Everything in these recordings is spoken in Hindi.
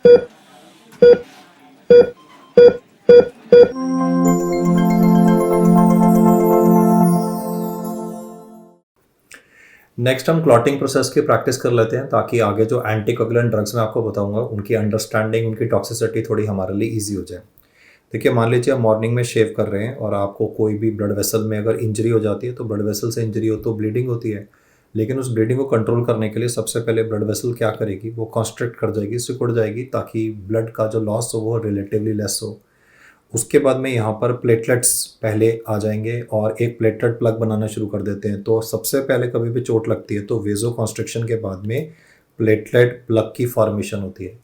नेक्स्ट हम क्लॉटिंग प्रोसेस की प्रैक्टिस कर लेते हैं ताकि आगे जो एंटीकोगुलेंट ड्रग्स मैं आपको बताऊंगा उनकी अंडरस्टैंडिंग, उनकी टॉक्सिसिटी थोड़ी हमारे लिए इजी हो जाए। देखिए, मान लीजिए आप मॉर्निंग में शेव कर रहे हैं और आपको कोई भी ब्लड वेसल में अगर इंजरी हो जाती है, तो ब्लड वेसल से इंजरी हो तो ब्लीडिंग होती है। लेकिन उस ब्लीडिंग को कंट्रोल करने के लिए सबसे पहले ब्लड वेसल क्या करेगी, वो कॉन्स्ट्रिक्ट कर जाएगी, सिकुड़ जाएगी, ताकि ब्लड का जो लॉस हो वो रिलेटिवली लेस हो। उसके बाद में यहाँ पर प्लेटलेट्स पहले आ जाएंगे और एक प्लेटलेट प्लग बनाना शुरू कर देते हैं। तो सबसे पहले कभी भी चोट लगती है तो वेजो कॉन्स्ट्रिक्शन के बाद में प्लेटलेट प्लग की फॉर्मेशन होती है।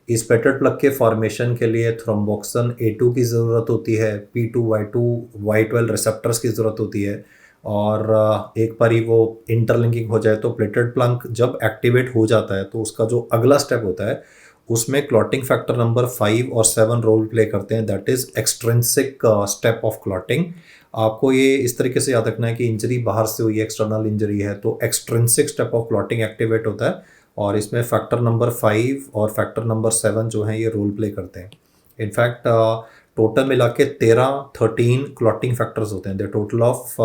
इस प्लेटलेट प्लग के फॉर्मेशन के लिए थ्रोम्बोक्सिन A2 की ज़रूरत होती है, P2Y2 Y12 रिसेप्टर्स की ज़रूरत होती है। और एक बार ही वो इंटरलिंकिंग हो जाए तो प्लेटलेट प्लग जब एक्टिवेट हो जाता है तो उसका जो अगला स्टेप होता है उसमें क्लॉटिंग फैक्टर नंबर 5 और 7 रोल प्ले करते हैं। That is extrinsic step of clotting. आपको ये इस तरीके से याद रखना है कि इंजरी बाहर से हुई, एक्सटर्नल इंजरी है तो extrinsic step of clotting activate होता है और इसमें फैक्टर नंबर 5 और फैक्टर नंबर 7 जो हैं ये रोल प्ले करते हैं। इनफैक्ट टोटल मिला के 13 क्लॉटिंग फैक्टर्स होते हैं। The total of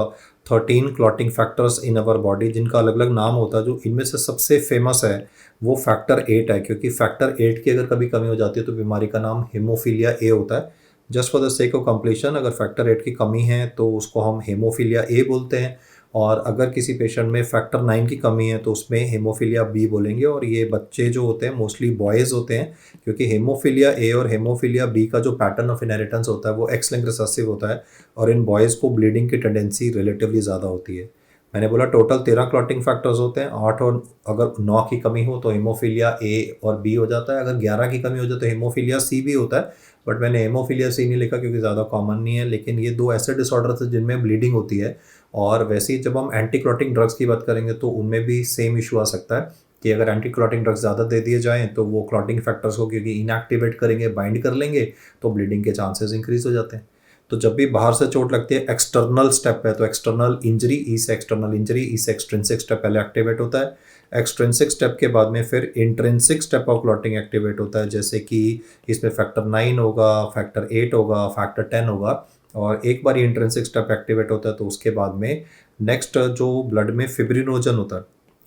13 clotting factors in our body, जिनका अलग अलग नाम होता है। जो इनमें से सबसे फेमस है वो फैक्टर 8 है, क्योंकि फैक्टर 8 की अगर कभी कमी हो जाती है तो बीमारी का नाम हेमोफीलिया ए होता है। Just for the sake of completion, अगर फैक्टर 8 की कमी है तो उसको हम हेमोफीलिया ए बोलते हैं, और अगर किसी पेशेंट में फैक्टर 9 की कमी है तो उसमें हेमोफीलिया बी बोलेंगे। और ये बच्चे जो होते हैं मोस्टली बॉयज़ होते हैं, क्योंकि हेमोफीलिया ए और हेमोफीलिया बी का जो पैटर्न ऑफ इनहेरिटेंस होता है वो एक्स लिंक्ड रिसेसिव होता है, और इन बॉयज़ को ब्लीडिंग की टेंडेंसी रिलेटिवली ज़्यादा होती है। मैंने बोला टोटल 13 क्लॉटिंग फैक्टर्स होते हैं, 8 और अगर 9 की कमी हो तो हेमोफीलिया ए और बी हो जाता है, अगर 11 की कमी हो जाए तो हेमोफीलिया सी भी होता है। बट मैंने हेमोफीलिया सी नहीं लिखा क्योंकि ज़्यादा कॉमन नहीं है। लेकिन ये दो ऐसे डिसऑर्डर्स हैं जिनमें ब्लीडिंग होती है, और वैसे ही जब हम एंटी क्लॉटिंग ड्रग्स की बात करेंगे तो उनमें भी सेम इशू आ सकता है कि अगर एंटी क्लॉटिंग ड्रग्स ज़्यादा दे दिए जाएँ तो वो क्लॉटिंग फैक्टर्स को क्योंकि इनएक्टिवेट करेंगे, बाइंड कर लेंगे, तो ब्लीडिंग के चांसेस इंक्रीज हो जाते हैं। तो जब भी बाहर से चोट लगती है, एक्सटर्नल स्टेप है, तो एक्सटर्नल इंजरी, ई से एक्सटर्नल इंजरी, ई से एक्सट्रिंसिक स्टेप पहले एक्टिवेट होता है। एक्सट्रिंसिक स्टेप के बाद में फिर intrinsic step of clotting activate होता है, जैसे कि इसमें फैक्टर 9 होगा, फैक्टर 8 होगा, फैक्टर 10 होगा। और एक बार इंट्रिंसिक स्टेप एक्टिवेट होता है तो उसके बाद में नेक्स्ट जो ब्लड में फिब्रिनोजन होता है,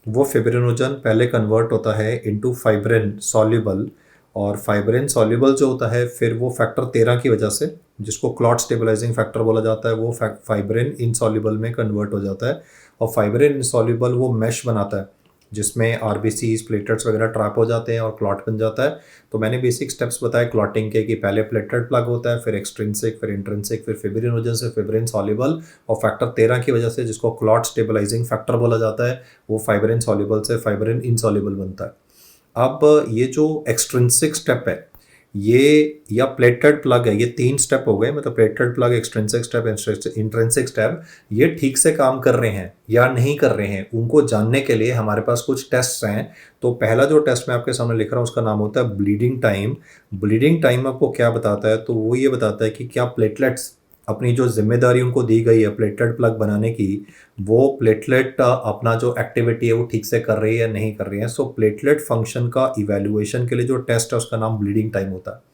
वो फिब्रिनोजन पहले कन्वर्ट होता है इनटू फाइब्रिन सॉल्युबल, और फाइब्रिन सॉल्युबल जो होता है फिर वो फैक्टर 13 की वजह से, जिसको क्लॉट स्टेबलाइजिंग फैक्टर बोला जाता है, वो फाइब्रिन इनसॉल्युबल में कन्वर्ट हो जाता है। और फाइब्रिन इनसॉल्युबल वो मैश बनाता है जिसमें आरबीसीज, प्लेटलेट्स वगैरह ट्रैप हो जाते हैं और क्लॉट बन जाता है। तो मैंने बेसिक स्टेप्स बताए क्लॉटिंग के कि पहले प्लेटलेट प्लग होता है, फिर एक्सट्रिंसिक, फिर इंट्रिंसिक, फिर फिब्रिनोजन से फिब्रिन सॉल्युबल, और फैक्टर 13 की वजह से जिसको क्लॉट स्टेबलाइजिंग फैक्टर बोला जाता है वो फाइब्रिन सॉल्युबल से फाइब्रिन इनसॉल्युबल बनता है। अब ये जो एक्सट्रिंसिक स्टेप है ये, या प्लेटलेट प्लग है, ये 3 स्टेप हो गए, मतलब platelet plug, extrinsic step, intrinsic step, ये ठीक से काम कर रहे हैं या नहीं कर रहे हैं उनको जानने के लिए हमारे पास कुछ टेस्ट हैं। तो पहला जो टेस्ट मैं आपके सामने लिख रहा हूँ उसका नाम होता है ब्लीडिंग टाइम। ब्लीडिंग टाइम आपको क्या बताता है, तो वो ये बताता है कि क्या प्लेटलेट्स अपनी जो जिम्मेदारी उनको दी गई है प्लेटलेट प्लग बनाने की, वो प्लेटलेट अपना जो एक्टिविटी है वो ठीक से कर रही है या नहीं कर रही है। सो प्लेटलेट फंक्शन का इवैल्यूएशन के लिए जो टेस्ट है उसका नाम ब्लीडिंग टाइम होता है।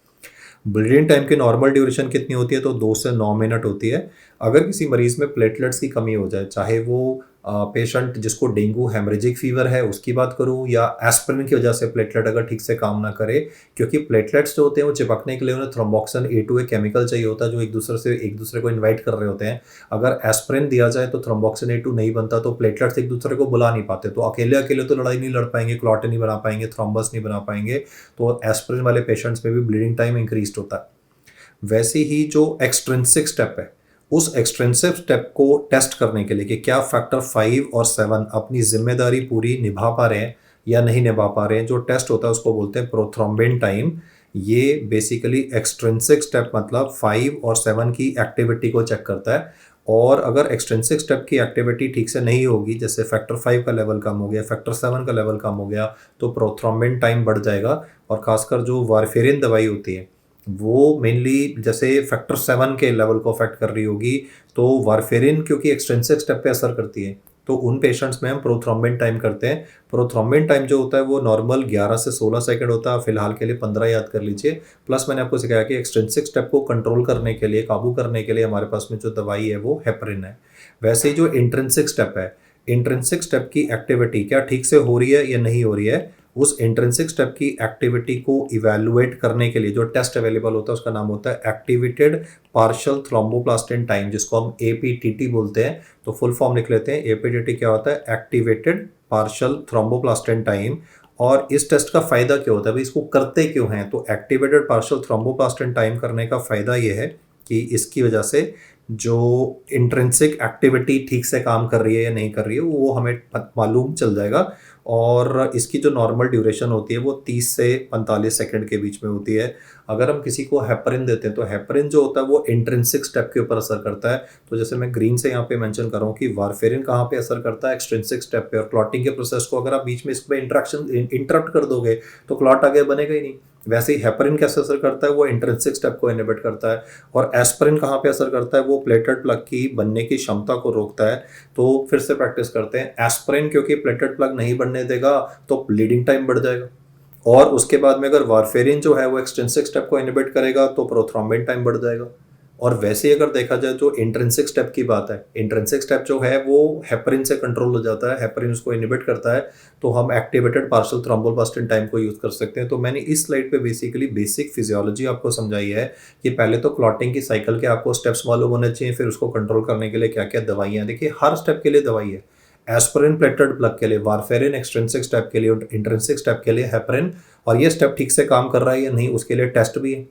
ब्लीडिंग टाइम की नॉर्मल ड्यूरेशन कितनी होती है, तो 2 से 9 मिनट होती है। अगर किसी मरीज़ में प्लेटलेट्स की कमी हो जाए, चाहे वो पेशेंट जिसको डेंगू हेमरेजिक फीवर है उसकी बात करूं, या एस्पिरिन की वजह से प्लेटलेट अगर ठीक से काम ना करे, क्योंकि प्लेटलेट्स जो होते हैं वो चिपकने के लिए उन्हें थ्रोम्बोक्सिन A2 एक केमिकल चाहिए होता है जो एक दूसरे को इन्वाइट कर रहे होते हैं। अगर एस्पिरिन दिया जाए तो थ्रोम्बोक्सिन A2 नहीं बनता, तो प्लेटलेट्स एक दूसरे को बुला नहीं पाते, तो अकेले अकेले तो लड़ाई नहीं लड़ पाएंगे, क्लॉट नहीं बना पाएंगे, थ्रोम्बस नहीं बना पाएंगे। तो एस्पिरिन वाले पेशेंट्स में भी ब्लीडिंग टाइम इंक्रीज होता है। वैसे ही जो एक्सट्रिंसिक स्टेप है, उस एक्सट्रिंसिक स्टेप को टेस्ट करने के लिए कि क्या फैक्टर 5 और 7 अपनी जिम्मेदारी पूरी निभा पा रहे हैं या नहीं निभा पा रहे हैं, जो टेस्ट होता है उसको बोलते हैं प्रोथ्रोम्बिन टाइम। ये बेसिकली एक्सट्रिंसिक स्टेप मतलब 5 और 7 की एक्टिविटी को चेक करता है। और अगर एक्सट्रिंसिक स्टेप की एक्टिविटी ठीक से नहीं होगी, जैसे फैक्टर 5 का लेवल कम हो गया, फैक्टर 7 का लेवल कम हो गया, तो प्रोथ्रोम्बिन टाइम बढ़ जाएगा। और खासकर जो वारफेरिन दवाई होती है वो मेनली जैसे फैक्टर 7 के लेवल को अफेक्ट कर रही होगी, तो वारफेरिन क्योंकि एक्सट्रिंसिक स्टेप पे असर करती है, तो उन पेशेंट्स में हम प्रोथ्रोम्बिन टाइम करते हैं। प्रोथ्रोम्बिन टाइम जो होता है वो नॉर्मल 11 से 16 सेकंड होता है, फिलहाल के लिए 15 याद कर लीजिए। प्लस मैंने आपको सिखाया कि एक्सट्रिंसिक स्टेप को कंट्रोल करने के लिए, काबू करने के लिए हमारे पास में जो दवाई है वो हेपरिन है। वैसे ही जो इंट्रिंसिक स्टेप है, इंट्रिंसिक स्टेप की एक्टिविटी क्या ठीक से हो रही है या नहीं हो रही है, उस इंट्रिंसिक स्टेप की एक्टिविटी को इवैल्यूएट करने के लिए जो टेस्ट अवेलेबल होता है उसका नाम होता है एक्टिवेटेड पार्शियल थ्रोम्बोप्लास्टिन टाइम, जिसको हम एपीटीटी बोलते हैं। तो फुल फॉर्म लिख लेते हैं, एपीटीटी क्या होता है, एक्टिवेटेड पार्शियल थ्रोम्बोप्लास्टिन टाइम। और इस टेस्ट का फायदा क्या होता है, भाई इसको करते क्यों हैं, तो एक्टिवेटेड पार्शियल थ्रोम्बोप्लास्टिन टाइम करने का फायदा ये है कि इसकी वजह से जो इंट्रिंसिक एक्टिविटी ठीक से काम कर रही है या नहीं कर रही है वो हमें मालूम चल जाएगा। और इसकी जो नॉर्मल ड्यूरेशन होती है वो 30 से 45 सेकंड के बीच में होती है। अगर हम किसी को हेपरिन देते हैं तो हेपरिन जो होता है वो इंट्रिंसिक स्टेप के ऊपर असर करता है। तो जैसे मैं ग्रीन से यहाँ पे मेंशन कर रहा हूँ कि वारफेरिन कहाँ पे असर करता है, एक्सट्रिंसिक स्टेप पे। और क्लॉटिंग के प्रोसेस को अगर आप बीच में इसमें इंटरप्ट कर दोगे तो क्लॉट आगे बनेगा ही नहीं। वैसे ही हेपरिन कैसे असर करता है, वो इंट्रिंसिक स्टेप को इनहिबिट करता है। और एस्पिरिन कहाँ पे असर करता है, वो प्लेटेड प्लग की बनने की क्षमता को रोकता है। तो फिर से प्रैक्टिस करते हैं, एस्पिरिन क्योंकि प्लेटेड प्लग नहीं बनने देगा तो ब्लीडिंग टाइम बढ़ जाएगा। और उसके बाद में अगर वारफेरिन जो है वो एक्सट्रिंसिक स्टेप को इनहिबिट करेगा तो प्रोथ्रोम्बिन टाइम बढ़ जाएगा। और वैसे ही अगर देखा जाए जो इंट्रिंसिक स्टेप की बात है, इंट्रिंसिक स्टेप जो है वो हेपरिन से कंट्रोल हो जाता है, हेपरिन उसको इनहिबिट करता है। तो हम एक्टिवेटेड पार्शियल थ्रोम्बोप्लास्टिन टाइम को यूज कर सकते हैं। तो मैंने इस स्लाइड पे बेसिकली बेसिक फिजियोलॉजी आपको समझाई है कि पहले तो क्लॉटिंग की साइकिल के आपको स्टेप्स मालूम होने चाहिए, फिर उसको कंट्रोल करने के लिए क्या क्या दवाइयाँ। देखिए हर स्टेप के लिए दवाई है, एस्पिरिन प्लेटेड प्लग के लिए, वारफेरिन एक्सट्रिंसिक स्टेप के लिए, इंट्रिंसिक स्टेप के लिए हेपरिन। और ये स्टेप ठीक से काम कर रहा है या नहीं उसके लिए टेस्ट भी है।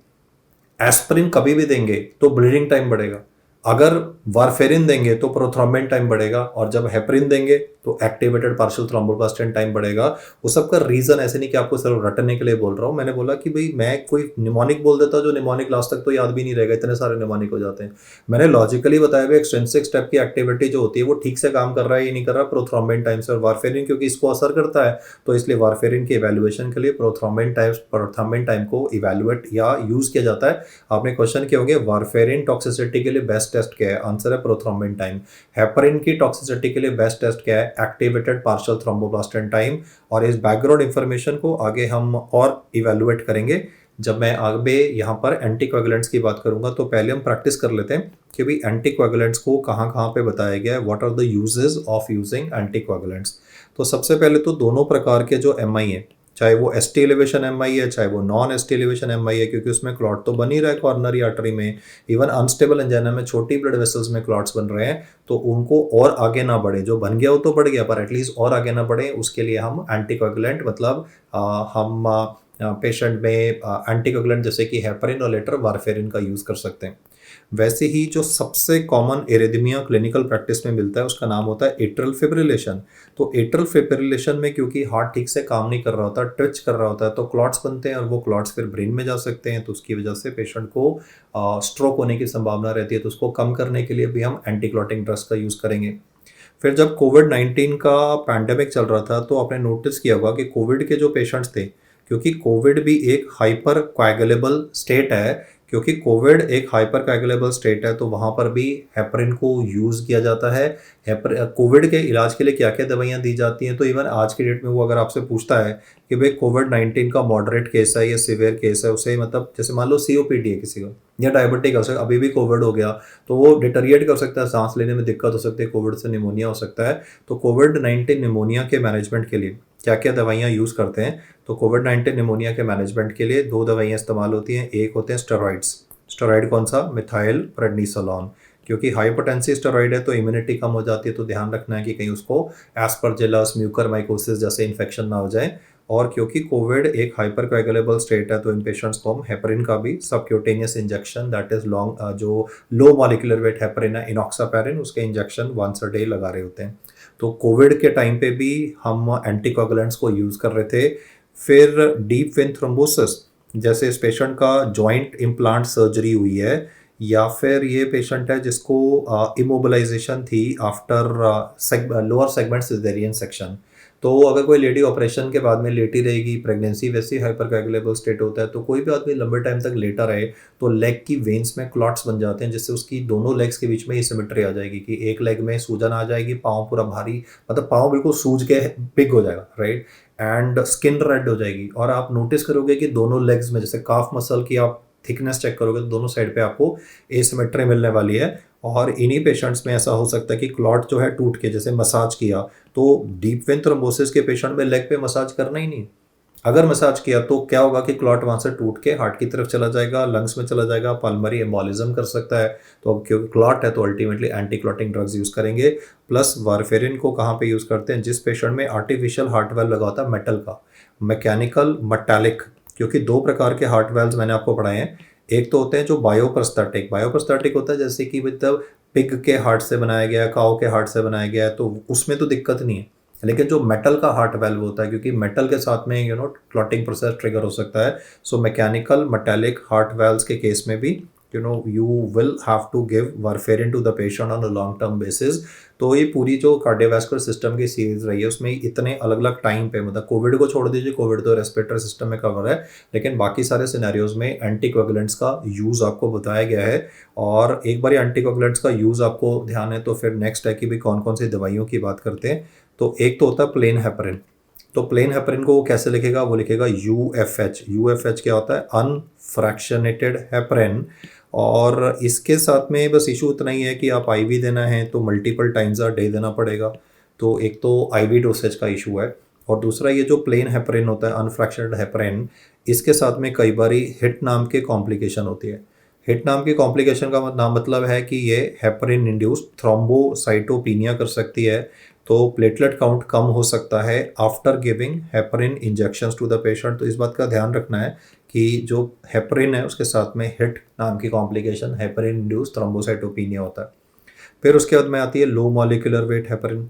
एस्पिरिन कभी भी देंगे तो ब्लीडिंग टाइम बढ़ेगा, अगर वारफेरिन देंगे तो प्रोथ्रोम्बिन टाइम बढ़ेगा, और जब हेपरिन देंगे तो एक्टिवेटेड पार्शियल थ्रोम्बोप्लास्टिन टाइम बढ़ेगा। वो सबका रीजन ऐसे नहीं कि आपको सिर्फ रटने के लिए बोल रहा हूँ। मैंने बोला कि भाई मैं कोई निमोनिक बोल देता जो निमोनिक लास्ट तक तो याद भी नहीं रहेगा, इतने सारे निमोनिक हो जाते हैं। मैंने लॉजिकली बताया भाई एक्सट्रिंसिक स्टेप की एक्टिविटी जो होती है वो ठीक से काम कर रहा है या नहीं कर रहा प्रोथ्रोम्बिन टाइम से। और वारफेरिन क्योंकि इसको असर करता है तो इसलिए वारफेरिन की इवैल्यूएशन के लिए प्रोथ्रोम्बिन टाइम को इवैल्यूएट या यूज किया जाता है। आपने क्वेश्चन किए होंगे वारफेरिन टॉक्सिसिटी के लिए बेस्ट टेस्ट क्या है, आंसर है प्रोथ्रोम्बिन टाइम। हेपरिन की टॉक्सिसिटी के लिए बेस्ट टेस्ट क्या है, एक्टिवेटेड पार्शियल थ्रोम्बोप्लास्टिन टाइम। और इस बैकग्राउंड इंफॉर्मेशन को आगे हम और इवैल्यूएट करेंगे जब मैं आगे यहाँ पर एंटीकोएगुलेंट्स की बात करूंगा। तो पहले हम प्रैक्टिस कर लेते हैं कि भाई एंटीकोएगुलेंट्स को कहाँ कहाँ पे बताया गया है, what are the uses of using anticoagulants. तो सबसे पहले तो दोनों प्रकार के जो एमआई है, चाहे वो एसटी एलिवेशन एमआई है चाहे वो नॉन एसटी एलिवेशन एमआई है, क्योंकि उसमें क्लॉट तो बन ही रहा है कॉर्नरी आर्टरी में। इवन अनस्टेबल एंजाइना में छोटी ब्लड वेसल्स में क्लॉट्स बन रहे हैं, तो उनको और आगे ना बढ़े, जो बन गया वो तो बढ़ गया पर एटलीस्ट और आगे ना बढ़े, उसके लिए हम एंटीकोएगुलेंट मतलब हम पेशेंट में एंटीकोएगुलेंट जैसे कि हेपरिन और लेटर वारफेरिन का यूज़ कर सकते हैं। वैसे ही जो सबसे कॉमन एरिथमिया क्लिनिकल प्रैक्टिस में मिलता है उसका नाम होता है एट्रियल फिब्रिलेशन। तो एट्रियल फिब्रिलेशन में क्योंकि हार्ट ठीक से काम नहीं कर रहा होता, ट्विच कर रहा होता है, तो क्लॉट्स बनते हैं और वो क्लॉट्स फिर ब्रेन में जा सकते हैं। तो उसकी वजह से पेशेंट को स्ट्रोक होने की संभावना रहती है। तो उसको कम करने के लिए भी हम एंटी क्लॉटिंग ड्रग्स का यूज़ करेंगे। फिर जब कोविड-19 का पैंडेमिक चल रहा था तो आपने नोटिस किया होगा कि कोविड के जो पेशेंट्स थे, क्योंकि कोविड भी एक हाइपर कोएगुलेबल स्टेट है, क्योंकि कोविड एक हाइपर कोएगुलेबल स्टेट है तो वहाँ पर भी हेपरिन को यूज़ किया जाता है। कोविड के इलाज के लिए क्या क्या दवाइयाँ दी जाती हैं, तो इवन आज की डेट में वो अगर आपसे पूछता है कि भाई कोविड-19 का मॉडरेट केस है या सीवियर केस है, उसे मतलब जैसे मान लो सीओपीडी है किसी का या डायबिटिक हो सकता है, अभी भी कोविड हो गया तो वो डिटेरिएट कर सकता है, सांस लेने में दिक्कत हो सकती है, कोविड से निमोनिया हो सकता है। तो कोविड-19 निमोनिया के मैनेजमेंट के लिए क्या क्या दवाइयाँ यूज़ करते हैं, तो कोविड-19 निमोनिया के मैनेजमेंट के लिए दो दवाइयाँ इस्तेमाल होती हैं। एक होते हैं स्टेरॉइड्स। स्टेरॉइड कौन सा, मिथाइल प्रेडनिसोलोन, क्योंकि हाइपोटेंसी स्टेरॉइड है तो इम्यूनिटी कम हो जाती है, तो ध्यान रखना है कि कहीं उसको एस्परजिलस म्यूकरमाइकोसिस जैसे इन्फेक्शन ना हो जाए। और क्योंकि कोविड एक हाइपर कोएगुलेबल स्टेट है तो इन पेशेंट्स को हम हेपरिन का भी subcutaneous injection that is long जो लो मॉलिक्यूलर वेट हेपरिन है इनॉक्सापेरिन, उसके इंजेक्शन वंस अ डे लगा रहे होते हैं। तो कोविड के टाइम पे भी हम एंटीकोगुलेंट्स को यूज़ कर रहे थे। फिर डीप वेन थ्रोम्बोसिस, जैसे इस पेशेंट का जॉइंट इम्प्लांट सर्जरी हुई है या फिर ये पेशेंट है जिसको इमोबिलाइजेशन थी after lower segment caesarean section, तो अगर कोई लेडी ऑपरेशन के बाद में लेटी रहेगी, प्रेगनेंसी वैसे ही हाइपरकोagulable स्टेट होता है, तो कोई भी आदमी लंबे टाइम तक लेटा रहे तो लेग की वेन्स में क्लॉट्स बन जाते हैं, जिससे उसकी दोनों लेग्स के बीच में सिमेट्री आ जाएगी कि एक लेग में सूजन आ जाएगी, पाँव पूरा भारी, मतलब पाँव बिल्कुल सूज के बिग हो जाएगा, राइट। एंड स्किन रेड हो जाएगी, और आप नोटिस करोगे कि दोनों लेग्स में, जैसे काफ मसल की आप थिकनेस चेक करोगे तो दोनों साइड पे आपको एसिमेट्री मिलने वाली है। और इन्हीं पेशेंट्स में ऐसा हो सकता है कि क्लॉट जो है टूट के, जैसे मसाज किया, तो डीप वेन थ्रोम्बोसिस के पेशेंट में लेग पे मसाज करना ही नहीं। अगर मसाज किया तो क्या होगा कि क्लॉट वहाँ से टूट के हार्ट की तरफ चला जाएगा, लंग्स में चला जाएगा, पल्मरी एम्बोलिज्म कर सकता है। तो अब क्योंकि क्लॉट है तो ultimately anti clotting drugs use करेंगे। प्लस वारफेरिन को कहाँ पे यूज़ करते हैं? जिस पेशेंट में आर्टिफिशियल हार्ट वाल्व लगा होता है मेटल का, मैकेनिकल, मेटालिक, क्योंकि दो प्रकार के हार्ट वाल्व्स मैंने आपको पढ़ाए हैं। एक तो होते हैं जो बायोप्रोस्थेटिक होता है, जैसे कि मतलब पिग के हार्ट से बनाया गया, काऊ के हार्ट से बनाया गया है, तो उसमें तो दिक्कत नहीं है। लेकिन जो मेटल का हार्ट वाल्व होता है, क्योंकि मेटल के साथ में क्लॉटिंग प्रोसेस ट्रिगर हो सकता है, so mechanical metallic heart valves के केस में भी you will have to give warfarin to the patient on a long term basis। तो ये पूरी जो कार्डियोवैस्कुलर सिस्टम की सीरीज रही है उसमें इतने अलग अलग टाइम पे, मतलब कोविड को छोड़ दीजिए, कोविड तो रेस्पिरेटरी सिस्टम में कवर है, लेकिन बाकी सारे सिनेरियोज में एंटीकोगुलेंट्स का यूज़ आपको बताया गया है। और एक बार एंटीकोगुलेंट्स का यूज़ आपको ध्यान है तो फिर नेक्स्ट है कि भी कौन कौन सी दवाइयों की बात करते हैं। तो एक तो होता है प्लेन हेपरिन। तो प्लेन हेपरिन को वो कैसे लिखेगा? वो लिखेगा UFH क्या होता है? Unfractionated heparin. और इसके साथ में बस इशू इतना ही है कि आप आईवी देना है तो मल्टीपल टाइम्स अ डे देना पड़ेगा। तो एक तो आईवी डोसेज का इशू है, और दूसरा ये जो प्लेन हेपरिन होता है, अनफ्रैक्शनेटेड हेपरिन, इसके साथ में कई बारी हिट नाम के कॉम्प्लिकेशन होती है। हिट नाम की कॉम्प्लिकेशन का नाम मतलब है कि ये हेपरिन इंड्यूस्ड थ्रोम्बोसाइटोपिनिया कर सकती है। तो प्लेटलेट काउंट कम हो सकता है after giving heparin injections to the patient. तो इस बात का ध्यान रखना है कि जो हेपरिन है उसके साथ में हिट नाम की कॉम्प्लिकेशन, हेपरिन इंड्यूस्ड थ्रोम्बोसाइटोपिनिया होता है। फिर उसके बाद में आती है लो मॉलिक्यूलर वेट हेपरिन।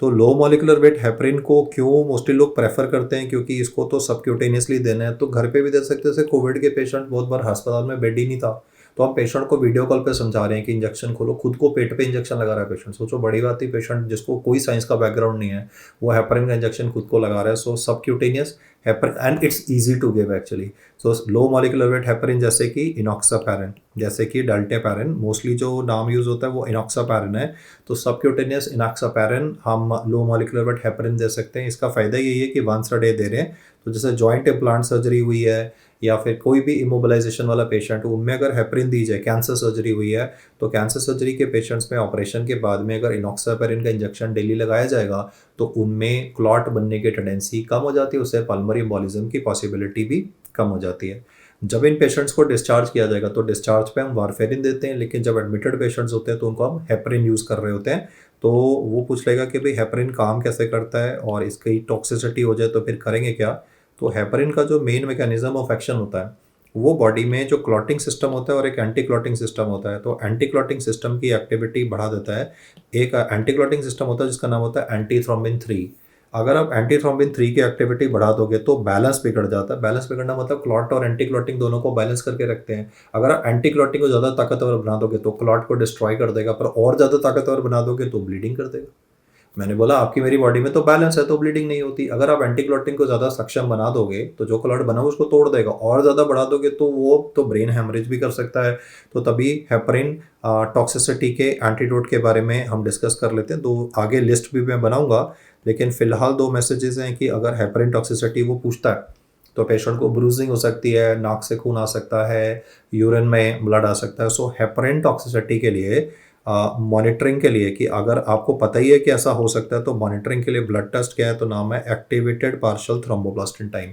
तो लो मॉलिक्यूलर वेट हेपरिन को क्यों मोस्टली लोग प्रेफर करते हैं? क्योंकि इसको तो सबक्यूटेनियसली देना है, तो घर पे भी दे सकते हैं। जैसे कोविड के पेशेंट, बहुत बार अस्पताल में बेड ही नहीं था, तो हम पेशेंट को वीडियो कॉल पे समझा रहे हैं कि इंजेक्शन खोलो, खुद को पेट पे इंजेक्शन लगा रहा है पेशेंट। सोचो बड़ी बात है, पेशेंट जिसको कोई साइंस का बैकग्राउंड नहीं है वो हेपरिन का इंजेक्शन खुद को लगा रहा है। So subcutaneous heparin, and it's easy to give actually. So low molecular weight heparin जैसे कि इनॉक्सापैरिन, जैसे कि डाल्टेपैरिन, मोस्टली जो नाम यूज होता है वो इनॉक्सापैरिन है। तो सबक्यूटेनियस इनॉक्सापैरिन हम लो मॉलिक्यूलर वेट हेपरिन दे सकते हैं। इसका फायदा यही है कि वंस अ डे दे रहे हैं। तो जैसे जॉइंट इम्प्लांट सर्जरी हुई है या फिर कोई भी इमोबिलाइजेशन वाला पेशेंट, उनमें अगर हेपरिन दी जाए, कैंसर सर्जरी हुई है तो कैंसर सर्जरी के पेशेंट्स में ऑपरेशन के बाद में अगर इनॉक्सापैरिन का इंजेक्शन डेली लगाया जाएगा तो उनमें क्लॉट बनने की टेंडेंसी कम हो जाती है, उससे पल्मरी एम्बोलिज्म की पॉसिबिलिटी भी कम हो जाती है। जब इन पेशेंट्स को डिस्चार्ज किया जाएगा तो डिस्चार्ज पे हम वारफेरिन देते हैं, लेकिन जब एडमिटेड पेशेंट्स होते हैं तो उनको हम हेपरिन यूज़ कर रहे होते हैं। तो वो पूछ लेगा कि भाई हेपरिन काम कैसे करता है और इसकी टॉक्सिसिटी हो जाए तो फिर करेंगे क्या। तो हेपरिन का जो मेन मैकेनिज्म ऑफ एक्शन होता है वो बॉडी में जो क्लॉटिंग सिस्टम होता है और एक एंटी क्लॉटिंग सिस्टम होता है। तो एंटी क्लॉटिंग सिस्टम की एक्टिविटी बढ़ा देता है। एक एंटी क्लॉटिंग सिस्टम होता है जिसका नाम होता है एंटी थ्रोम्बिन 3। अगर आप एंटी थ्रोम्बिन 3 की एक्टिविटी बढ़ा दोगे तो बैलेंस बिगड़ जाता है। बैलेंस बिगड़ना मतलब क्लॉट और एंटी क्लॉटिंग दोनों को बैलेंस करके रखते हैं। अगर आप एंटी क्लॉटिंग को ज़्यादा ताकतवर बना दोगे तो क्लॉट को डिस्ट्रॉय कर देगा, पर और ज़्यादा ताकतवर बना दोगे तो ब्लीडिंग कर देगा। मैंने बोला आपकी मेरी बॉडी में तो बैलेंस है तो ब्लीडिंग नहीं होती। अगर आप एंटी क्लॉटिंग को ज़्यादा सक्षम बना दोगे तो जो क्लॉट बना उसको तोड़ देगा, और ज़्यादा बढ़ा दोगे तो वो तो ब्रेन हेमरेज भी कर सकता है। तो तभी हेपरिन टॉक्सिसिटी के एंटीडोट के बारे में हम डिस्कस कर लेते हैं। तो आगे लिस्ट भी मैं बनाऊंगा, लेकिन फिलहाल दो मैसेजेस हैं कि अगर हेपरिन टॉक्सिसिटी वो पूछता है तो पेशेंट को ब्रूजिंग हो सकती है, नाक से खून आ सकता है, यूरिन में ब्लड आ सकता है। सो हेपरिन टॉक्सिसिटी के लिए मॉनिटरिंग के लिए, कि अगर आपको पता ही है कि ऐसा हो सकता है तो मॉनिटरिंग के लिए ब्लड टेस्ट क्या है, तो नाम है एक्टिवेटेड पार्शियल थ्रोम्बोप्लास्टिन टाइम।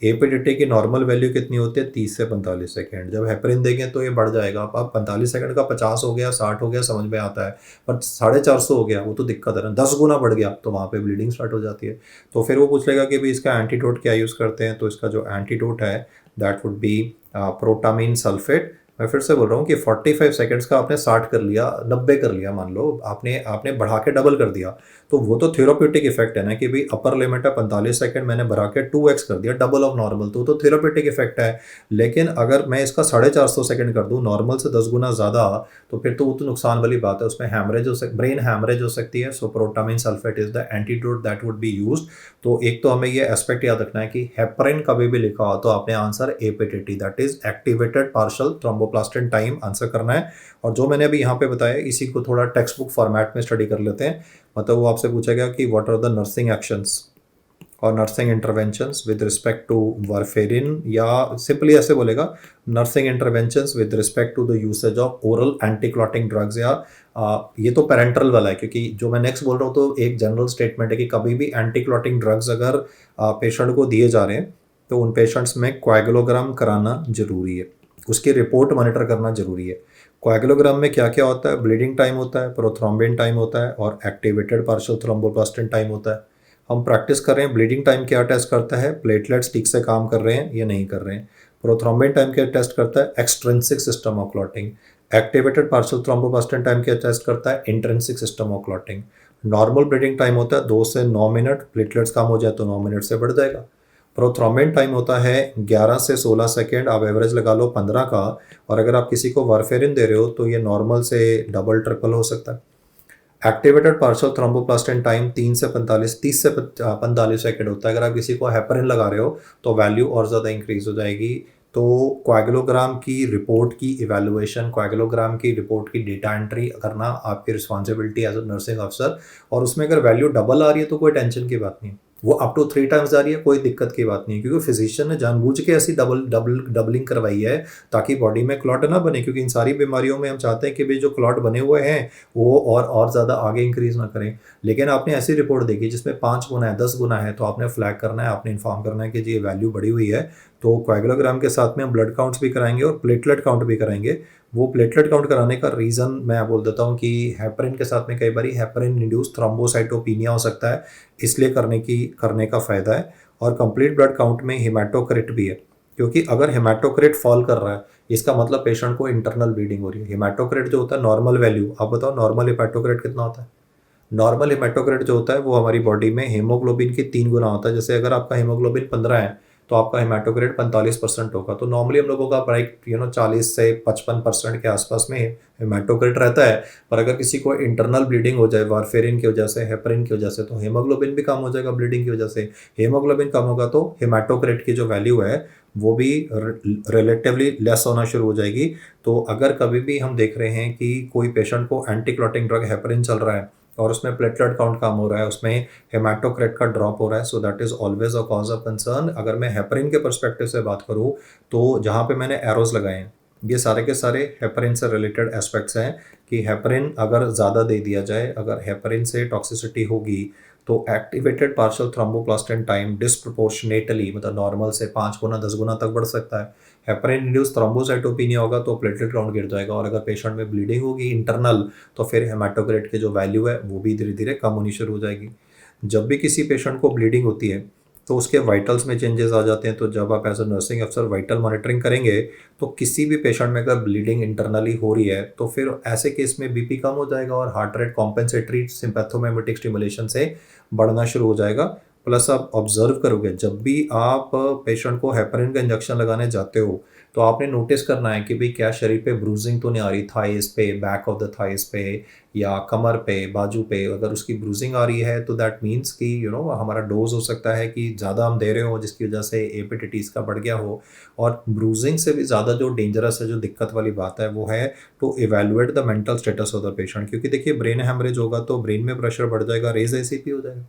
एपीडीटी की नॉर्मल वैल्यू कितनी होती है? 30 से 45 सेकेंड। जब हेपरिन देंगे तो ये बढ़ जाएगा। अब 45 सेकंड का 50 हो गया, 60 हो गया, समझ में आता है, पर 450 हो गया वो तो दिक्कत है ना। 10 गुना बढ़ गया तो वहाँ पे ब्लीडिंग स्टार्ट हो जाती है। तो फिर वो पूछ लेगा कि भाई इसका एंटीडोट क्या यूज़ करते हैं। तो इसका जो एंटीडोट है that would B protamine sulphate मैं फिर से बोल रहा हूँ कि 45 सेकंड्स का आपने 60 कर लिया, 90 कर लिया, मान लो आपने आपने बढ़ा के डबल कर दिया, तो वो तो थेराप्यूटिक इफेक्ट है ना कि भाई अपर लिमिट है 45 सेकंड, मैंने बढ़ा के 2x कर दिया, डबल ऑफ नॉर्मल, तो थेराप्यूटिक इफेक्ट है। लेकिन अगर मैं इसका 450 सेकंड कर दूं, नॉर्मल से 10 गुना ज़्यादा, तो फिर तो वो तो नुकसान वाली बात है, उसमें हैमरेज हो ब्रेन हैमरेज हो सकती है। So protamine sulphate is the antidote that would be used. तो एक तो हमें ये एस्पेक्ट याद रखना है कि हेपरिन कभी भी लिखा हो तो आपने answer APTT, that is activated partial thromboplastin time answer करना है। और जो मैंने अभी यहाँ पे बताया इसी को थोड़ा टेक्स्ट बुक फॉर्मेट में स्टडी कर लेते हैं। मतलब वो आपसे पूछेगा कि what are the nursing actions और nursing interventions with respect to warfarin, या सिंपली ऐसे बोलेगा nursing interventions with respect to the usage of oral anti clotting drugs, या ये तो पेरेंटल वाला है, क्योंकि जो मैं नेक्स्ट बोल रहा हूँ तो एक जनरल स्टेटमेंट है कि कभी भी एंटी क्लॉटिंग ड्रग्स अगर पेशेंट को दिए जा रहे हैं तो उन पेशेंट्स में कोएगुलोग्राम कराना जरूरी है, उसकी रिपोर्ट मॉनिटर करना जरूरी है। कोएगुलोग्राम में क्या क्या होता है? ब्लीडिंग टाइम होता है, प्रोथ्रोम्बिन टाइम होता है और एक्टिवेटेड पार्शियल थ्रोम्बोप्लास्टिन टाइम होता है। हम प्रैक्टिस कर रहे हैं, ब्लीडिंग टाइम क्या टेस्ट करता है? प्लेटलेट्स ठीक से काम कर रहे हैं या नहीं कर रहे हैं। प्रोथ्रोम्बिन टाइम क्या टेस्ट करता है? Extrinsic system of clotting. Activated partial thromboplastin time क्या टेस्ट करता है? Intrinsic system of clotting. Normal bleeding time होता है 2 से 9 मिनट, प्लेटलेट्स काम हो जाए तो 9 मिनट से बढ़ जाएगा। प्रोथ्रोम्बिन टाइम होता है 11 से 16 सेकेंड, आप एवरेज लगा लो 15 का। और अगर आप किसी को वारफेरिन दे रहे हो तो ये नॉर्मल से डबल ट्रिपल हो सकता है। एक्टिवेटेड पार्शियल थ्रोम्बोप्लास्टिन टाइम 30 से 45 सेकेंड होता है। अगर आप किसी को हेपरिन लगा रहे हो तो वैल्यू और ज़्यादा इंक्रीज हो जाएगी। तो कोएगुलोग्राम की रिपोर्ट की इवैल्यूएशन, कोएगुलोग्राम की रिपोर्ट की डेटा एंट्री करना आपकी रिस्पॉन्सिबिलिटी एज अ नर्सिंग अफसर। और उसमें अगर वैल्यू डबल आ रही है तो कोई टेंशन की बात नहीं, वो अप टू 3 टाइम्स आ रही है, कोई दिक्कत की बात नहीं है, क्योंकि फिजिशियन ने जानबूझ के ऐसी डबलिंग करवाई है ताकि बॉडी में क्लॉट ना बने। क्योंकि इन सारी बीमारियों में हम चाहते हैं कि भाई जो क्लॉट बने हुए हैं वो और ज़्यादा आगे इंक्रीज ना करें। लेकिन आपने ऐसी रिपोर्ट देखी जिसमें 5 गुना है, 10 गुना है, तो आपने फ्लैग करना है, आपने इन्फॉर्म करना है कि जी ये वैल्यू बढ़ी हुई है। तो कोएगुलोग्राम के साथ में हम ब्लड काउंट्स भी कराएंगे और प्लेटलेट काउंट भी कराएंगे। वो प्लेटलेट काउंट कराने का रीज़न मैं बोल देता हूँ कि हेपरिन के साथ में कई बार हेपरिन इंड्यूस थ्रोम्बोसाइटोपिनिया हो सकता है, इसलिए करने का फ़ायदा है। और कंप्लीट ब्लड काउंट में हेमाटोक्रिट भी है, क्योंकि अगर हेमाटोक्रिट फॉल कर रहा है इसका मतलब पेशेंट को इंटरनल ब्लीडिंग हो रही है। हेमाटोक्रिट जो होता है नॉर्मल वैल्यू, आप बताओ नॉर्मल हेमाटोक्रिट कितना होता है? नॉर्मल हेमाटोक्रिट जो होता है वो हमारी बॉडी में हीमोग्लोबिन की 3 गुना होता है। जैसे अगर आपका हीमोग्लोबिन 15 है तो आपका हेमाटोक्रिट 45% होगा। तो नॉर्मली हम लोगों का प्राइक 40 से 55% के आसपास में हेमाटोक्रिट रहता है। पर अगर किसी को इंटरनल ब्लीडिंग हो जाए वारफेरिन की वजह से, हेपरिन की वजह से, तो हीमोग्लोबिन भी कम हो जाएगा ब्लीडिंग की वजह से। हीमोग्लोबिन कम होगा तो हेमाटोक्रिट की जो वैल्यू है वो भी रिलेटिवली लेस होना शुरू हो जाएगी। तो अगर कभी भी हम देख रहे हैं कि कोई पेशेंट को एंटी क्लॉटिंग ड्रग हेपरिन चल रहा है और उसमें प्लेटलेट काउंट कम हो रहा है, उसमें हेमाटोक्रिट का ड्रॉप हो रहा है, so that is always a cause of concern. अगर मैं हेपरिन के परस्पेक्टिव से बात करूँ तो जहाँ पे मैंने एरोज लगाए हैं ये सारे के सारे हेपरिन से रिलेटेड एस्पेक्ट्स हैं कि हेपरिन अगर ज़्यादा दे दिया जाए, अगर हेपरिन से टॉक्सिसिटी होगी तो activated partial thromboplastin time disproportionately, मतलब नॉर्मल से 5 गुना 10 गुना तक बढ़ सकता है। हेपरिन इंड्यूस थ्रोम्बोसाइटोपिनिया होगा तो प्लेटलेट काउंट गिर जाएगा। और अगर पेशेंट में ब्लीडिंग होगी इंटरनल तो फिर हेमाटोक्रिट की जो वैल्यू है वो भी धीरे धीरे कम होनी शुरू हो जाएगी। जब भी किसी पेशेंट को ब्लीडिंग होती है तो उसके वाइटल्स में चेंजेस आ जाते हैं। तो जब आप एज अ नर्सिंग अफसर वाइटल मॉनिटरिंग करेंगे तो किसी भी पेशेंट में अगर ब्लीडिंग इंटरनली हो रही है तो फिर ऐसे केस में बीपी कम हो जाएगा और heart rate compensatory sympathomimetic stimulation से बढ़ना शुरू हो जाएगा। प्लस आप ऑब्जर्व करोगे जब भी आप पेशेंट को हेपरिन का इंजेक्शन लगाने जाते हो तो आपने नोटिस करना है कि भाई क्या शरीर पे ब्रूजिंग तो नहीं आ रही, थाइस पे, बैक ऑफ द थाइस पे या कमर पे, बाजू पे। अगर उसकी ब्रूजिंग आ रही है तो दैट मीन्स कि हमारा डोज हो सकता है कि ज़्यादा हम दे रहे हो जिसकी वजह से हेपेटाइटिस का बढ़ गया हो। और ब्रूजिंग से भी ज़्यादा जो डेंजरस है, जो दिक्कत वाली बात है वो है to evaluate the mental status of the patient. क्योंकि देखिए ब्रेन हैमरेज होगा तो ब्रेन में प्रेशर बढ़ जाएगा, रेज एसीपी हो जाएगा।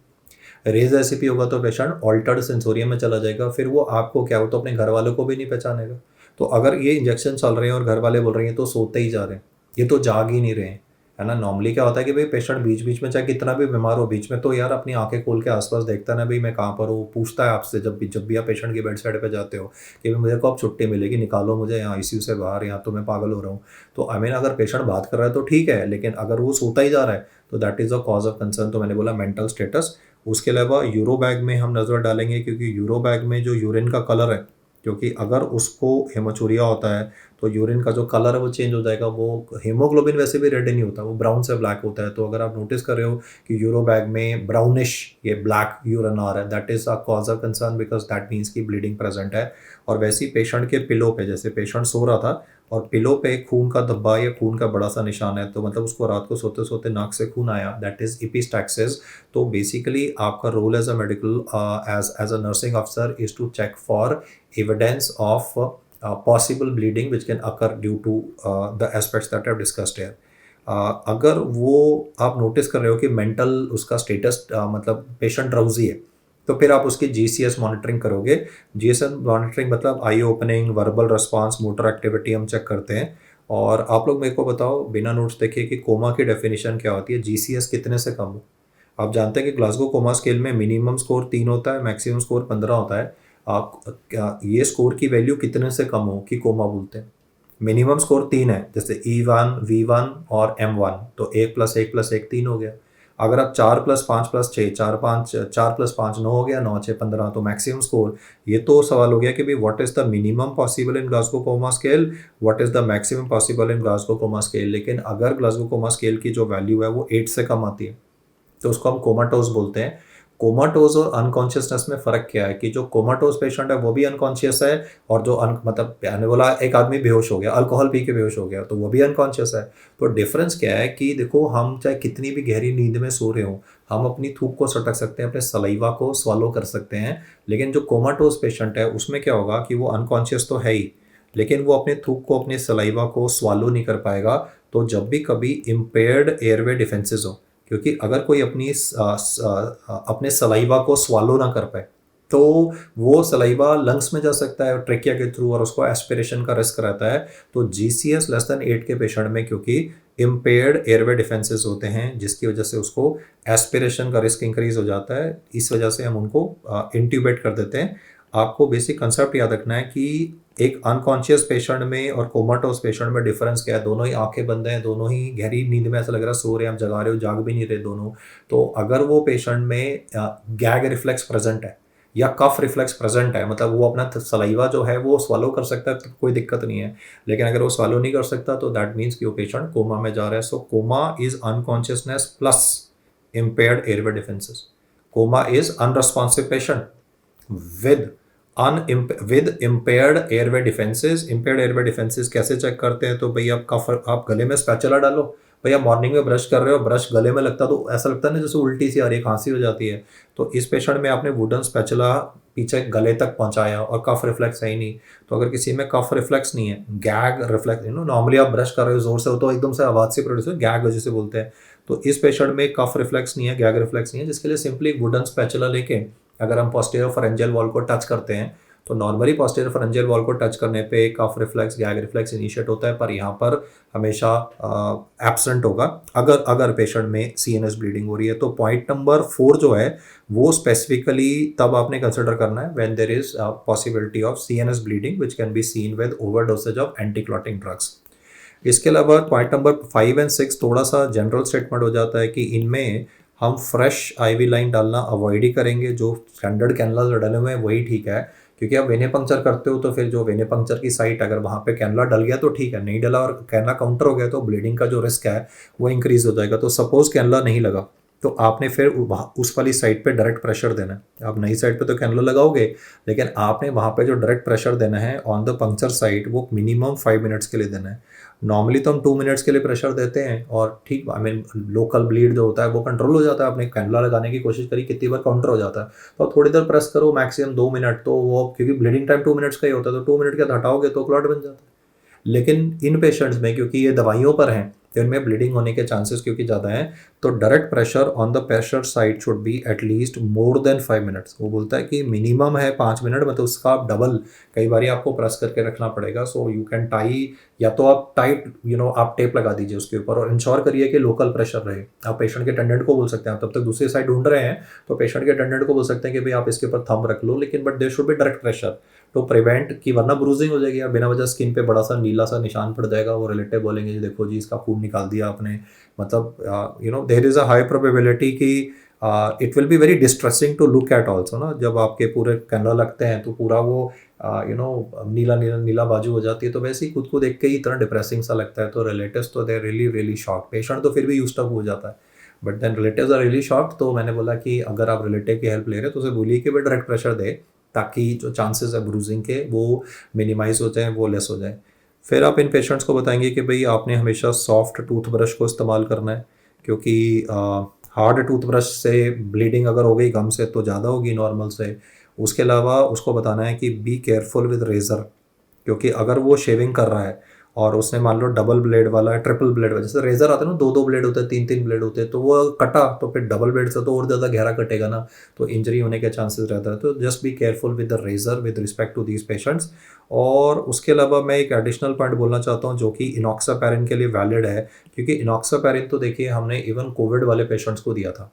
रेज एसीपी होगा तो पेशेंट ऑल्टर्ड सेंसोरियम में चला जाएगा। फिर वो आपको क्या हो तो अपने घर वालों को भी नहीं पहचानेगा। तो अगर ये इंजेक्शन चल रहे हैं और घर वाले बोल रहे हैं तो सोते ही जा रहे हैं, ये तो जाग ही नहीं रहे हैं, है ना। नॉर्मली क्या होता है कि भाई पेशेंट बीच बीच में चाहे कितना भी बीमार हो बीच में तो यार अपनी आंखें खोल के आसपास देखता है ना, भाई मैं कहाँ पर हूँ, पूछता है आपसे जब भी आप पेशेंट की बेड साइड पे जाते हो कि भाई मुझे को अब छुट्टी मिलेगी, निकालो मुझे यहाँ आईसीयू से बाहर, यहाँ तो मैं पागल हो रहा हूँ। तो आई मीन अगर पेशेंट बात कर रहा है तो ठीक है, लेकिन अगर वो सोता ही जा रहा है तो that is a cause of concern. तो मैंने बोला मेंटल स्टेटस। उसके अलावा यूरो बैग में हम नज़र डालेंगे, क्योंकि यूरो बैग में जो यूरिन का कलर है क्योंकि अगर उसको हेमाचूरिया होता है तो यूरिन का जो कलर है वो चेंज हो जाएगा। वो हीमोग्लोबिन वैसे भी रेड नहीं होता, वो ब्राउन से ब्लैक होता है। तो अगर आप नोटिस कर रहे हो कि यूरो बैग में ब्राउनिश ये ब्लैक यूरिन आ रहा है, that is a cause of concern because that means की ब्लीडिंग प्रेजेंट है। और वैसे ही पेशेंट के पिलो पे, जैसे पेशेंट सो रहा था और पिलो पे खून का धब्बा या खून का बड़ा सा निशान है, तो मतलब उसको रात को सोते सोते नाक से खून आया, दैट इज इपिस्टैक्सिस। तो बेसिकली आपका role as a medical as a nursing officer is to check for evidence of possible bleeding which can occur due to the aspects that I've discussed here. अगर वो आप नोटिस कर रहे हो कि मेंटल उसका स्टेटस मतलब पेशेंट ड्राउजी है, तो फिर आप उसकी जीसीएस मॉनिटरिंग करोगे। जीसीएस मॉनिटरिंग मतलब eye opening, verbal response, motor activity हम चेक करते हैं। और आप लोग मेरे को बताओ बिना नोट्स देखे कि कोमा की डेफिनेशन क्या होती है, जीसीएस कितने से कम हो। आप जानते हैं कि ग्लासगो कोमा स्केल में मिनिमम स्कोर 3 होता है, मैक्सिमम स्कोर 15 होता है। आप क्या ये स्कोर की वैल्यू कितने से कम हो कि कोमा बोलते हैं। मिनिमम स्कोर 3 है, जैसे E1, V1 और M1, तो 1 + 1 + 1 3 हो गया। अगर आप 4 + 5 + 6 4 + 5 9 हो गया, 9 6 15, तो मैक्सिमम स्कोर। ये तो सवाल हो गया कि भाई what is the minimum possible in Glasgow coma scale, what is the maximum possible in Glasgow coma scale. लेकिन अगर ग्लासगो कोमा स्केल की जो वैल्यू है वो 8 से कम आती है तो उसको हम कोमाटोज बोलते हैं। कोमाटोज और अनकॉन्शियसनेस में फ़र्क क्या है कि जो कोमाटोज पेशेंट है वो भी अनकॉन्शियस है, और जो मतलब मैंने बोला एक आदमी बेहोश हो गया, अल्कोहल पी के बेहोश हो गया, तो वो भी अनकॉन्शियस है। तो डिफरेंस क्या है कि देखो, हम चाहे कितनी भी गहरी नींद में सो रहे हो, हम अपनी थूक को सटक सकते हैं, अपने सलाइवा को स्वालो कर सकते हैं। लेकिन जो कोमाटोज पेशेंट है उसमें क्या होगा कि वो अनकॉन्शियस तो है ही, लेकिन वो अपने थूक को, अपने सलाइवा को स्वालो नहीं कर पाएगा। तो जब भी कभी इम्पेयर्ड एयरवे डिफेंसेस हो, क्योंकि अगर कोई अपने सलाइवा को स्वालो ना कर पाए तो वो सलाइवा लंग्स में जा सकता है ट्रेकिया के थ्रू, और उसको एस्पिरेशन का रिस्क रहता है। तो जीसीएस >8 के पेशेंट में क्योंकि इम्पेयर्ड एयरवे डिफेंसेस होते हैं, जिसकी वजह से उसको एस्पिरेशन का रिस्क इंक्रीज हो जाता है, इस वजह से हम उनको इंट्यूबेट कर देते हैं। आपको बेसिक कंसेप्ट याद रखना है कि एक अनकॉन्शियस पेशेंट में और कोमाटोस पेशेंट में डिफरेंस क्या है। दोनों ही आंखें बंद हैं, दोनों ही गहरी नींद में, ऐसा लग रहा है सो रहे हैं, आप जगा रहे हो, जाग भी नहीं रहे दोनों। तो अगर वो पेशेंट में गैग रिफ्लेक्स प्रेजेंट है या कफ रिफ्लेक्स प्रेजेंट है, मतलब वो अपना सलाइवा जो है वो स्वालो कर सकता है, तो कोई दिक्कत नहीं है। लेकिन अगर वो स्वालो नहीं कर सकता तो दैट मीन्स कि वो पेशेंट कोमा में जा रहा है। So coma is unconsciousness plus impaired airway defences. Coma is unresponsive patient with with impaired airway defences. Impaired airway defences कैसे चेक करते हैं, तो भाई आप गले में स्पैचुला डालो। भाई आप मॉर्निंग में ब्रश कर रहे हो, ब्रश गले में लगता तो ऐसा लगता है ना जैसे उल्टी सी आ रही है, खांसी हो जाती है। तो इस पेशेंट में आपने वुडन स्पैचुला पीछे गले तक पहुंचाया और कफ रिफ्लेक्स है ही नहीं। तो अगर किसी में कफ रिफ्लेक्स नहीं है, गैग रिफ्लेक्स, नॉर्मली आप ब्रश कर रहे हो जोर से हो तो एकदम से आवाज से प्रोड्यूस हो, गैग जिसे बोलते हैं। तो इस पेशेंट में कफ रिफ्लेक्स नहीं है, गैग रिफ्लेक्स नहीं है, जिसके लिए सिंपली वुडन स्पैचुला लेके अगर हम पोस्टीरियर फेरेंजियल वॉल को टच करते हैं, तो नॉर्मली पोस्टीरियर फेरेंजियल वॉल को टच करने पे cough reflex, gag reflex initiate होता है, पर यहाँ पर हमेशा एब्सेंट होगा अगर पेशेंट में सीएनएस ब्लीडिंग हो रही है। तो पॉइंट नंबर 4 जो है वो स्पेसिफिकली तब आपने कंसिडर करना है when there is possibility of CNS bleeding which can be seen with overdosage of anti clotting drugs. इसके अलावा पॉइंट नंबर 5 और 6 थोड़ा सा जनरल स्टेटमेंट हो जाता है कि इनमें हम फ्रेश आईवी लाइन डालना अवॉइड ही करेंगे। जो स्टैंडर्ड कैनला डले हुए हैं वही ठीक है, क्योंकि आप वेने पंक्चर करते हो तो फिर जो वेने पंक्चर की साइट अगर वहाँ पे कैनला डल गया तो ठीक है, नहीं डला और कैनला काउंटर हो गया तो ब्लीडिंग का जो रिस्क है वो इंक्रीज हो जाएगा। तो सपोज कैनला नहीं लगा तो आपने फिर उस वाली साइड पे डायरेक्ट प्रेशर देना है। आप नई साइड पे तो कैनला लगाओगे, लेकिन आपने वहाँ पे जो डायरेक्ट प्रेशर देना है ऑन द पंक्चर साइट वो मिनिमम 5 मिनट्स के लिए देना है। नॉर्मली तो हम 2 मिनट्स के लिए प्रेशर देते हैं और ठीक, आई मीन लोकल ब्लीड जो होता है वो कंट्रोल हो जाता है। आपने कैनला लगाने की कोशिश करी, कितनी बार काउंटर हो जाता है, तो थोड़ी देर प्रेस करो, मैक्सिमम 2 मिनट, तो वो क्योंकि ब्लीडिंग टाइम 2 मिनट्स का ही होता है, तो 2 मिनट के हटाओगे तो क्लॉट बन जाता है। लेकिन इन पेशेंट्स में क्योंकि ये दवाइयों पर हैं तो इनमें ब्लीडिंग होने के चांसेस क्योंकि ज़्यादा हैं, तो direct pressure on the pressure side should be at least more than 5 minutes. वो बोलता है कि मिनिमम है 5 मिनट, मतलब उसका आप डबल कई बार आपको प्रेस करके रखना पड़ेगा। सो यू कैन टाई, या तो आप टाइट आप टेप लगा दीजिए उसके ऊपर और इंश्योर करिए कि लोकल प्रेशर रहे। आप पेशेंट के अटेंडेंट को बोल सकते हैं, आप तब तक दूसरी साइड ढूंढ रहे हैं तो पेशेंट के अटेंडेंट को बोल सकते हैं कि भाई आप इसके ऊपर थंब रख लो, लेकिन but there should be direct pressure to prevent कि वरना ब्रूजिंग हो जाएगी, या बिना वजह स्किन पे बड़ा सा नीला सा निशान पड़ जाएगा, वो रिलेटिव बोलेंगे जी देखो जी इसका खून निकाल दिया आपने। मतलब there is a high probability कि it will be very distressing to look at also ना। जब आपके पूरे कैनला लगते हैं तो पूरा वो नीला नीला नीला बाजू हो जाती है, तो वैसे ही खुद को देख के ही इतना डिप्रेसिंग सा लगता है। तो रिलेटिव्स तो they really really shocked, patient तो फिर भी यूज्ड अप हो जाता है, but then relatives are really shocked. तो मैंने बोला कि अगर आप रिलेटिव की हेल्प ले रहे हैं तो उसे बोलिए कि वो डायरेक्ट प्रेशर दे, ताकि जो चांसेस है ब्रूजिंग के वो मिनिमाइज हो जाए, वो लेस हो जाए। फिर आप इन पेशेंट्स को बताएंगे कि भाई आपने हमेशा सॉफ्ट टूथब्रश को इस्तेमाल करना है, क्योंकि हार्ड टूथब्रश से ब्लीडिंग अगर हो गई गम से तो ज़्यादा होगी नॉर्मल से। उसके अलावा उसको बताना है कि बी केयरफुल विद रेज़र, क्योंकि अगर वो शेविंग कर रहा है और उसने मान लो डबल ब्लेड वाला है, ट्रिपल ब्लेड वाला, जैसे रेज़र आता है ना, दो दो ब्लेड होते हैं, तीन तीन ब्लेड होते हैं, तो वो कटा तो फिर डबल ब्लेड से तो और ज़्यादा गहरा कटेगा ना, तो इंजरी होने के चांसेस रहता है। तो just be careful with the razor with respect to these patients. और उसके अलावा मैं एक एडिशनल पॉइंट बोलना चाहता हूँ जो कि इनॉक्सापैरिन के लिए वैलिड है, क्योंकि इनॉक्सापैरिन तो देखिए हमने इवन कोविड वाले पेशेंट्स को दिया था।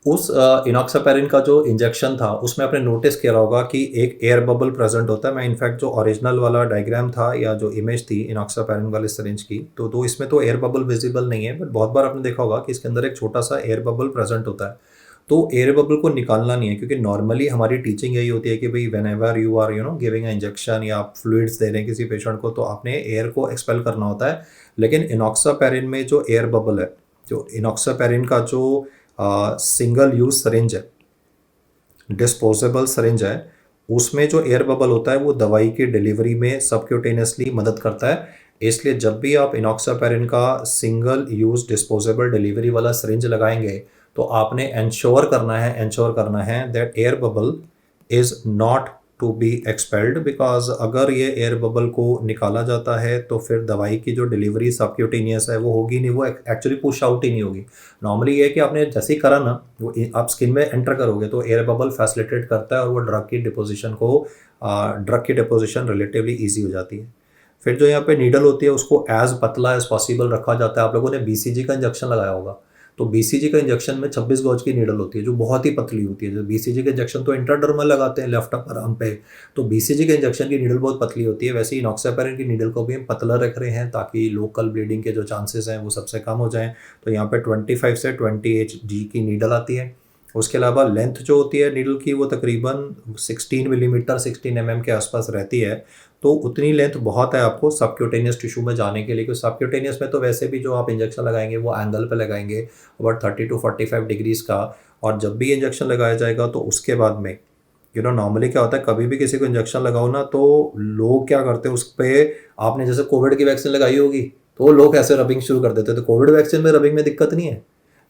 उस इनॉक्सापैरिन का जो इंजेक्शन था उसमें आपने नोटिस किया होगा कि एक एयर बबल प्रेजेंट होता है। मैं इनफैक्ट जो ओरिजिनल वाला डायग्राम था या जो इमेज थी इनॉक्सापैरिन वाले सिरिंज की, तो दो इसमें तो एयर बबल विजिबल नहीं है, बट बहुत बार आपने देखा होगा कि इसके अंदर एक छोटा सा एयर बबल प्रेजेंट होता है। तो एयर बबल को निकालना नहीं है, क्योंकि नॉर्मली हमारी टीचिंग यही होती है कि भाई whenever you are giving injection या आप फ्लूइड्स दे रहे हैं किसी पेशेंट को, तो आपने एयर को एक्सपेल करना होता है। लेकिन इनॉक्सापैरिन में जो एयर बबल है, जो इनॉक्सापैरिन का जो सिंगल यूज सरिंज है, डिस्पोजेबल सरिंज है, उसमें जो एयर बबल होता है वो दवाई की डिलीवरी में सबक्यूटेनियसली मदद करता है। इसलिए जब भी आप इनॉक्सापैरिन का सिंगल यूज डिस्पोजेबल डिलीवरी वाला सरिंज लगाएंगे तो आपने एंश्योर करना है that air bubble is not to be expelled, because अगर ये एयर बबल को निकाला जाता है तो फिर दवाई की जो डिलीवरी सबक्यूटेनियस है वो होगी नहीं, वो एक्चुअली पुश आउट ही नहीं होगी। नॉर्मली ये है कि आपने जैसे ही करा ना, वो आप स्किन में एंटर करोगे तो एयर बबल फैसिलिटेट करता है और वो ड्रग की डिपोजिशन रिलेटिवली ईजी हो जाती है। फिर जो यहाँ पे नीडल होती है उसको एज पतला एज पॉसिबल रखा जाता है। आप लोगों ने बीसीजी का इंजेक्शन लगाया होगा, तो बीसीजी का इंजेक्शन में 26 गॉज की नीडल होती है जो बहुत ही पतली होती है। जो बीसीजी के इंजेक्शन तो इंट्राडर्मल लगाते हैं लेफ्ट अपर आर्म पे, तो बीसीजी के इंजेक्शन की नीडल बहुत पतली होती है। वैसे ही इनॉक्सापैरिन की नीडल को भी हम पतला रख रहे हैं ताकि लोकल ब्लीडिंग के जो चांसेस हैं वो सबसे कम हो जाएं। तो यहाँ पे 25 से 20 Hg की नीडल आती है। उसके अलावा लेंथ जो होती है नीडल की वो तकरीबन 16 मिलीमीटर 16 mm के आसपास रहती है। तो उतनी लेंथ बहुत है आपको सबक्यूटेनियस टिश्यू में जाने के लिए, क्योंकि सबक्यूटेनियस में तो वैसे भी जो आप इंजेक्शन लगाएंगे वो एंगल पे लगाएंगे अबाउट 30 to 45 डिग्रीज का। और जब भी इंजेक्शन लगाया जाएगा तो उसके बाद में नॉर्मली क्या होता है, कभी भी किसी को इंजेक्शन लगाओ ना तो लोग क्या करते हैं उस पर, आपने जैसे कोविड की वैक्सीन लगाई होगी तो लोग ऐसे रबिंग शुरू कर देते थे। तो कोविड वैक्सीन में रबिंग में दिक्कत नहीं है,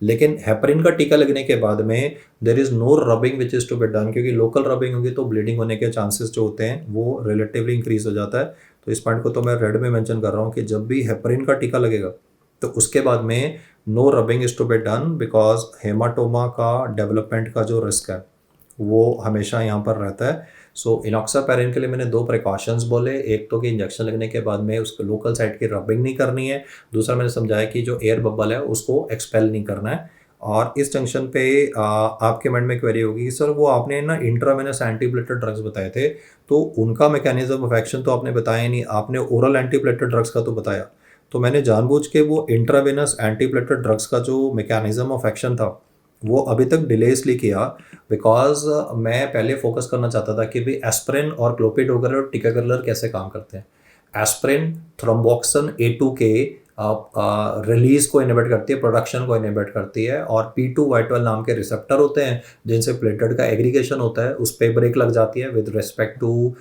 लेकिन हेपरिन का टीका लगने के बाद में there is no rubbing which is to be done, क्योंकि लोकल रबिंग होगी तो ब्लीडिंग होने के चांसेस जो होते हैं वो रिलेटिवली इंक्रीज हो जाता है। तो इस पॉइंट को तो मैं रेड में मेंशन कर रहा हूँ कि जब भी हेपरिन का टीका लगेगा तो उसके बाद में no rubbing is to be done, because haematoma का डेवलपमेंट का जो रिस्क है वो हमेशा यहाँ पर रहता है। सो इनॉक्सापैरिन के लिए मैंने दो प्रिकॉशंस बोले, एक तो कि इंजेक्शन लगने के बाद में उसको लोकल साइड की रबिंग नहीं करनी है, दूसरा मैंने समझाया कि जो एयर बबल है उसको एक्सपेल नहीं करना है। और इस जंक्शन पे आपके माइंड में क्वेरी होगी कि सर वो आपने ना इंट्रावेनस एंटीप्लेटलेट ड्रग्स बताए थे, तो उनका मैकेनिज्म ऑफ एक्शन तो आपने बताया नहीं, आपने ओरल एंटीप्लेटलेट ड्रग्स का तो बताया। तो मैंने जानबूझ के वो इंट्रावेनस एंटीप्लेटलेट ड्रग्स का जो मैकेनिज्म ऑफ एक्शन था वो अभी तक डिले इसलिए किया बिकॉज मैं पहले फोकस करना चाहता था कि भाई एस्पिरिन और क्लोपिडोग्रेल और टिकाग्रेलर कैसे काम करते हैं। एस्पिरिन थ्रोम्बोक्सिन A2 के रिलीज को इनहिबिट करती है, प्रोडक्शन को इनहिबिट करती है, और P2Y12 नाम के रिसेप्टर होते हैं जिनसे प्लेटलेट का एग्रीगेशन होता है, उस पर ब्रेक लग जाती है विद रिस्पेक्ट टू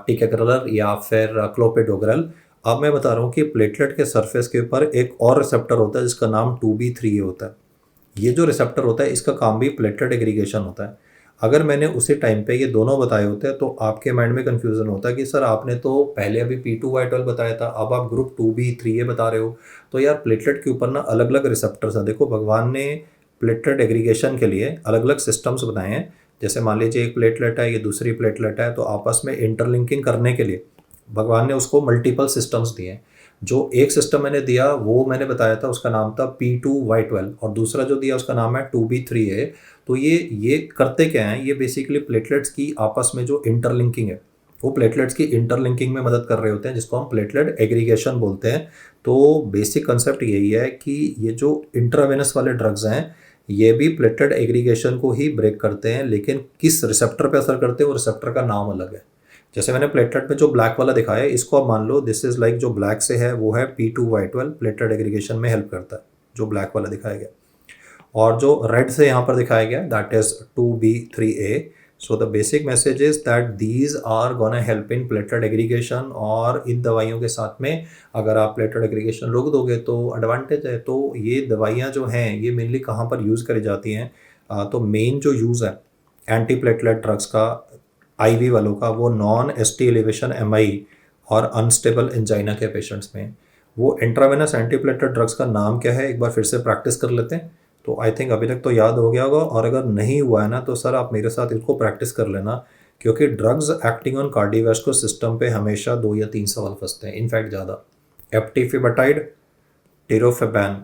टिकाग्रेलर या फिर क्लोपिडोग्रेल। अब मैं बता रहा हूँ कि प्लेटलेट के सरफेस के ऊपर एक और रिसेप्टर होता है जिसका नाम 2B3A होता है। ये जो रिसेप्टर होता है इसका काम भी प्लेटलेट एग्रीगेशन होता है। अगर मैंने उसी टाइम पे ये दोनों बताए होते हैं तो आपके माइंड में कन्फ्यूज़न होता है कि सर आपने तो पहले अभी P2Y12 बताया था, अब आप ग्रुप 2B3A बता रहे हो। तो यार प्लेटलेट के ऊपर ना अलग अलग रिसेप्टर्स हैं। देखो भगवान ने प्लेटलेट एग्रीगेशन के लिए अलग अलग सिस्टम्स बनाए हैं। जैसे मान लीजिए एक प्लेटलेट है, ये दूसरी प्लेटलेट है, तो आपस में इंटरलिंकिंग करने के लिए भगवान ने उसको मल्टीपल सिस्टम्स दिए हैं। जो एक सिस्टम मैंने दिया वो मैंने बताया था उसका नाम था P2Y12, और दूसरा जो दिया उसका नाम है 2B3A। तो ये करते क्या हैं, ये बेसिकली प्लेटलेट्स की आपस में जो इंटरलिंकिंग है वो प्लेटलेट्स की इंटरलिंकिंग में मदद कर रहे होते हैं, जिसको हम प्लेटलेट एग्रीगेशन बोलते हैं। तो बेसिक कंसेप्ट यही है कि ये जो इंट्रावेनस वाले ड्रग्स हैं ये भी प्लेटलेट एग्रीगेशन को ही ब्रेक करते हैं, लेकिन किस रिसेप्टर पे असर करते हैं वो रिसेप्टर का नाम अलग है। जैसे मैंने प्लेटलेट में जो ब्लैक वाला दिखाया है, इसको आप मान लो दिस इज लाइक जो ब्लैक से है वो है P2Y12, प्लेटलेट एग्रीगेशन में हेल्प करता है, जो ब्लैक वाला दिखाया गया। और जो रेड से यहाँ पर दिखाया गया that is 2B3A। So the basic message is that these are gonna help in platelet aggregation. और इन दवाइयों के साथ में अगर आप प्लेटलेट एग्रीगेशन रोक दोगे तो एडवांटेज है। तो ये दवाइयाँ जो हैं ये मेनली कहाँ पर यूज़ करी जाती हैं? तो मेन जो यूज़ है एंटी प्लेटलेट ड्रग्स का आईवी वालों का, वो नॉन एसटी एलिवेशन एमआई और अनस्टेबल एंजाइना के पेशेंट्स में। वो इंट्रावेनस एंटीप्लेटलेट ड्रग्स का नाम क्या है, एक बार फिर से प्रैक्टिस कर लेते हैं। तो आई थिंक अभी तक तो याद हो गया होगा, और अगर नहीं हुआ है ना तो सर आप मेरे साथ इसको प्रैक्टिस कर लेना, क्योंकि drugs acting on cardiovascular system पे हमेशा 2 या 3 सवाल फंसते हैं, इनफैक्ट ज़्यादा। एप्टीफिबटाइड, टिरोफेबैन,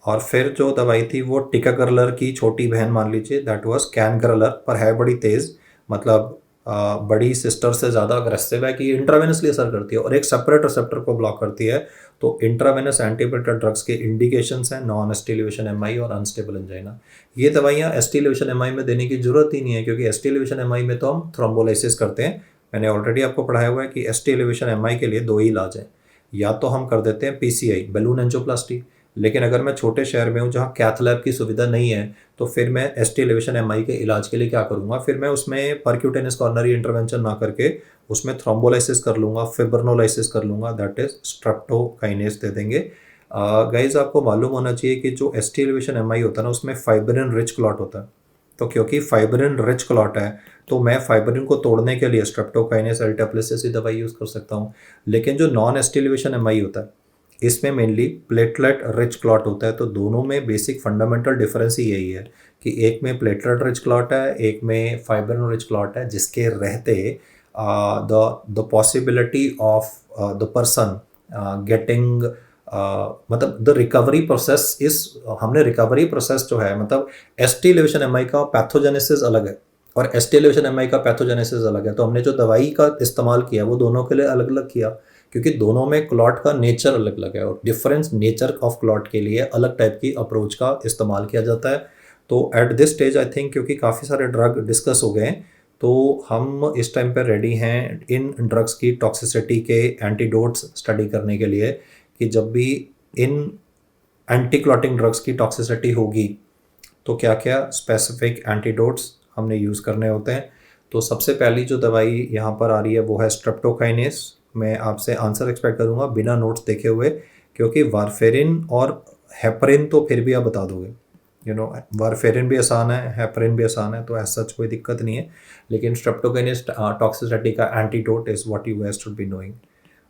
और फिर जो दवाई थी वो टिकाग्रलर की छोटी बहन मान लीजिए, दैट वाज कैनग्रलर, पर है बड़ी तेज़, मतलब बड़ी सिस्टर से ज़्यादा अग्रेसिव है कि इंट्रावेनसली असर करती है और एक सेपरेट रिसेप्टर को ब्लॉक करती है। तो इंट्रावेनस एंटीप्लेटलेट ड्रग्स के इंडिकेशंस हैं नॉन एस्टिलेशन एमआई और अनस्टेबल एंजाइना। ये दवाइयाँ एस्टिलेशन एमआई में देने की जरूरत ही नहीं है, क्योंकि एस्टिलेशन एमआई में तो हम थ्रोम्बोलाइसिस करते हैं। मैंने ऑलरेडी आपको पढ़ाया हुआ है कि एस्टिलेशन एमआई के लिए 2 ही इलाज हैं, या तो हम कर देते हैं पीसीआई बैलून एंजियोप्लास्टी, लेकिन अगर मैं छोटे शहर में हूँ जहाँ कैथ लैब की सुविधा नहीं है तो फिर मैं एसटी एलिवेशन एमआई के इलाज के लिए क्या करूँगा, फिर मैं उसमें परक्यूटेनियस कॉर्नरी इंटरवेंशन ना करके उसमें थ्रोम्बोलाइसिस कर लूँगा, फिब्रिनोलाइसिस कर लूँगा, दैट इज स्ट्रेप्टोकाइनेस दे देंगे। गाइज आपको मालूम होना चाहिए कि जो एसटी एलिवेशन एमआई होता है ना उसमें फाइब्रिन रिच क्लॉट होता है। तो क्योंकि फाइब्रिन रिच क्लॉट है तो मैं फाइब्रिन को तोड़ने के लिए स्ट्रेप्टोकाइनेस एल्टाप्लेस जैसी दवाई यूज़ कर सकता हूँ। लेकिन जो नॉन एसटी एलिवेशन एमआई होता है इसमें मेनली प्लेटलेट रिच क्लॉट होता है। तो दोनों में बेसिक फंडामेंटल डिफरेंस ही यही है कि एक में प्लेटलेट रिच क्लॉट है, एक में फाइब्रिन रिच क्लॉट है, जिसके रहते the possibility of the person getting मतलब द रिकवरी प्रोसेस इस हमने रिकवरी प्रोसेस जो है, मतलब एसटी एलिवेशन एमआई का पैथोजेनेसिस अलग है और एसटी एलिवेशन एमआई का पैथोजेनेसिस अलग है। तो हमने जो दवाई का इस्तेमाल किया वो दोनों के लिए अलग अलग किया, क्योंकि दोनों में क्लॉट का नेचर अलग अलग है और डिफरेंस नेचर ऑफ क्लॉट के लिए अलग टाइप की अप्रोच का इस्तेमाल किया जाता है। तो at this stage I think क्योंकि काफ़ी सारे ड्रग डिस्कस हो गए हैं तो हम इस टाइम पर रेडी हैं इन ड्रग्स की टॉक्सिसिटी के एंटीडोट्स स्टडी करने के लिए, कि जब भी इन एंटी क्लॉटिंग ड्रग्स की टॉक्सिसिटी होगी तो क्या क्या स्पेसिफिक एंटीडोट्स हमने यूज़ करने होते हैं। तो सबसे पहली जो दवाई यहाँ पर आ रही है वो है स्ट्रेप्टोकाइनेस। मैं आपसे आंसर एक्सपेक्ट करूँगा बिना नोट्स देखे हुए, क्योंकि वारफेरिन और हेपरिन तो फिर भी आप बता दोगे, वारफेरिन भी आसान है, हेपरिन भी आसान है, तो ऐसा कोई दिक्कत नहीं है। लेकिन स्ट्रेप्टोकाइनेस टॉक्सिसिटी का antidote is what you guys should be knowing.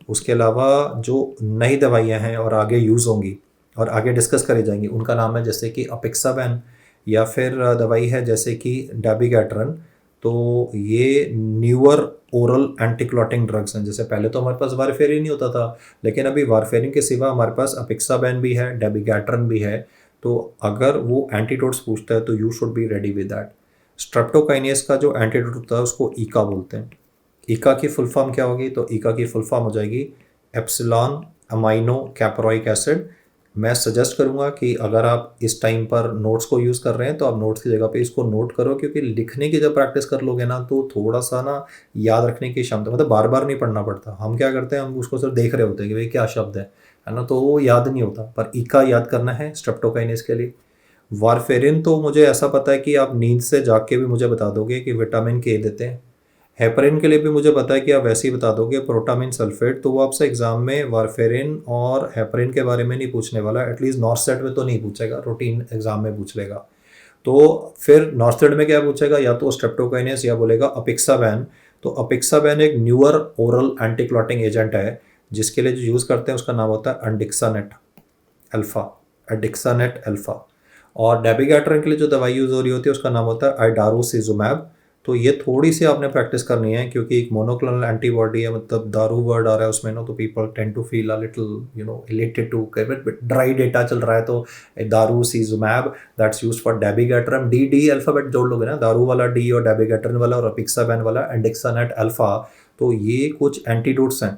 उसके अलावा जो नई दवाइयाँ हैं और आगे यूज़ होंगी और आगे डिस्कस करी जाएंगी उनका नाम है जैसे कि अपिक्सावैन, या फिर दवाई है जैसे कि डेबिगैट्रन। तो ये newer oral anti clotting drugs हैं। जैसे पहले तो हमारे पास वारफेरिन नहीं होता था, लेकिन अभी वारफेरिन के सिवा हमारे पास अपिक्सावैन भी है, डेबिगैट्रन भी है। तो अगर वो एंटीडोट्स पूछता है तो you should be ready with that. Streptokinase का जो एंटीडोट होता है उसको ईका बोलते हैं। ईका की फुल फॉर्म क्या होगी? तो ईका की फुल फॉर्म हो जाएगी एप्सिलॉन अमाइनो कैप्रोइक एसिड। मैं सजेस्ट करूंगा कि अगर आप इस टाइम पर नोट्स को यूज़ कर रहे हैं तो आप नोट्स की जगह पे इसको नोट करो, क्योंकि लिखने की जब प्रैक्टिस कर लोगे ना तो थोड़ा सा ना याद रखने की क्षमता, मतलब बार बार नहीं पढ़ना पड़ता। हम क्या करते हैं, हम उसको सिर्फ देख रहे होते हैं कि भाई क्या शब्द है ना, तो वो याद नहीं होता। पर ईका याद करना है स्ट्रेप्टोकाइनेस के लिए। वारफेरिन तो मुझे ऐसा पता है कि आप नींद से जाग के भी मुझे बता दोगे कि विटामिन के देते हैं। हेपरिन के लिए भी मुझे पता है कि आप वैसे ही बता दोगे प्रोटामिन सल्फेट। तो वो आपसे एग्जाम में वारफेरिन और हेपरिन के बारे में नहीं पूछने वाला, एटलीस्ट नॉर्थ में तो नहीं पूछेगा, रूटीन एग्जाम में पूछ लेगा। तो फिर नॉर्थ में क्या पूछेगा, या तो स्ट्रेप्टोकाइनेस या बोलेगा अपिक्सावैन। तो अपिक्सावैन एक newer oral anti clotting agent है जिसके लिए जो यूज़ करते हैं उसका नाम होता है अंडिक्सानेट अल्फा, एडिक्सानेट अल्फा। और डेबिगैट्रन के लिए जो दवाई यूज़ हो रही होती है उसका नाम होता है आइडारोसिजुमैब। तो ये थोड़ी सी आपने प्रैक्टिस करनी है, क्योंकि एक मोनोक्लोनल एंटीबॉडी है, मतलब दारू वर्ड आ रहा है उसमें ना, तो people tend to feel a little related to dry data चल रहा है। तो idarucizumab that's used for dabigatran. D alphabet जोड़ लोगे ना, दारू वाला डी और डेबिगैट्रन वाला और अपिक्सावैन वाला एंडिक्सानेट अल्फा। तो ये कुछ एंटीडोट्स हैं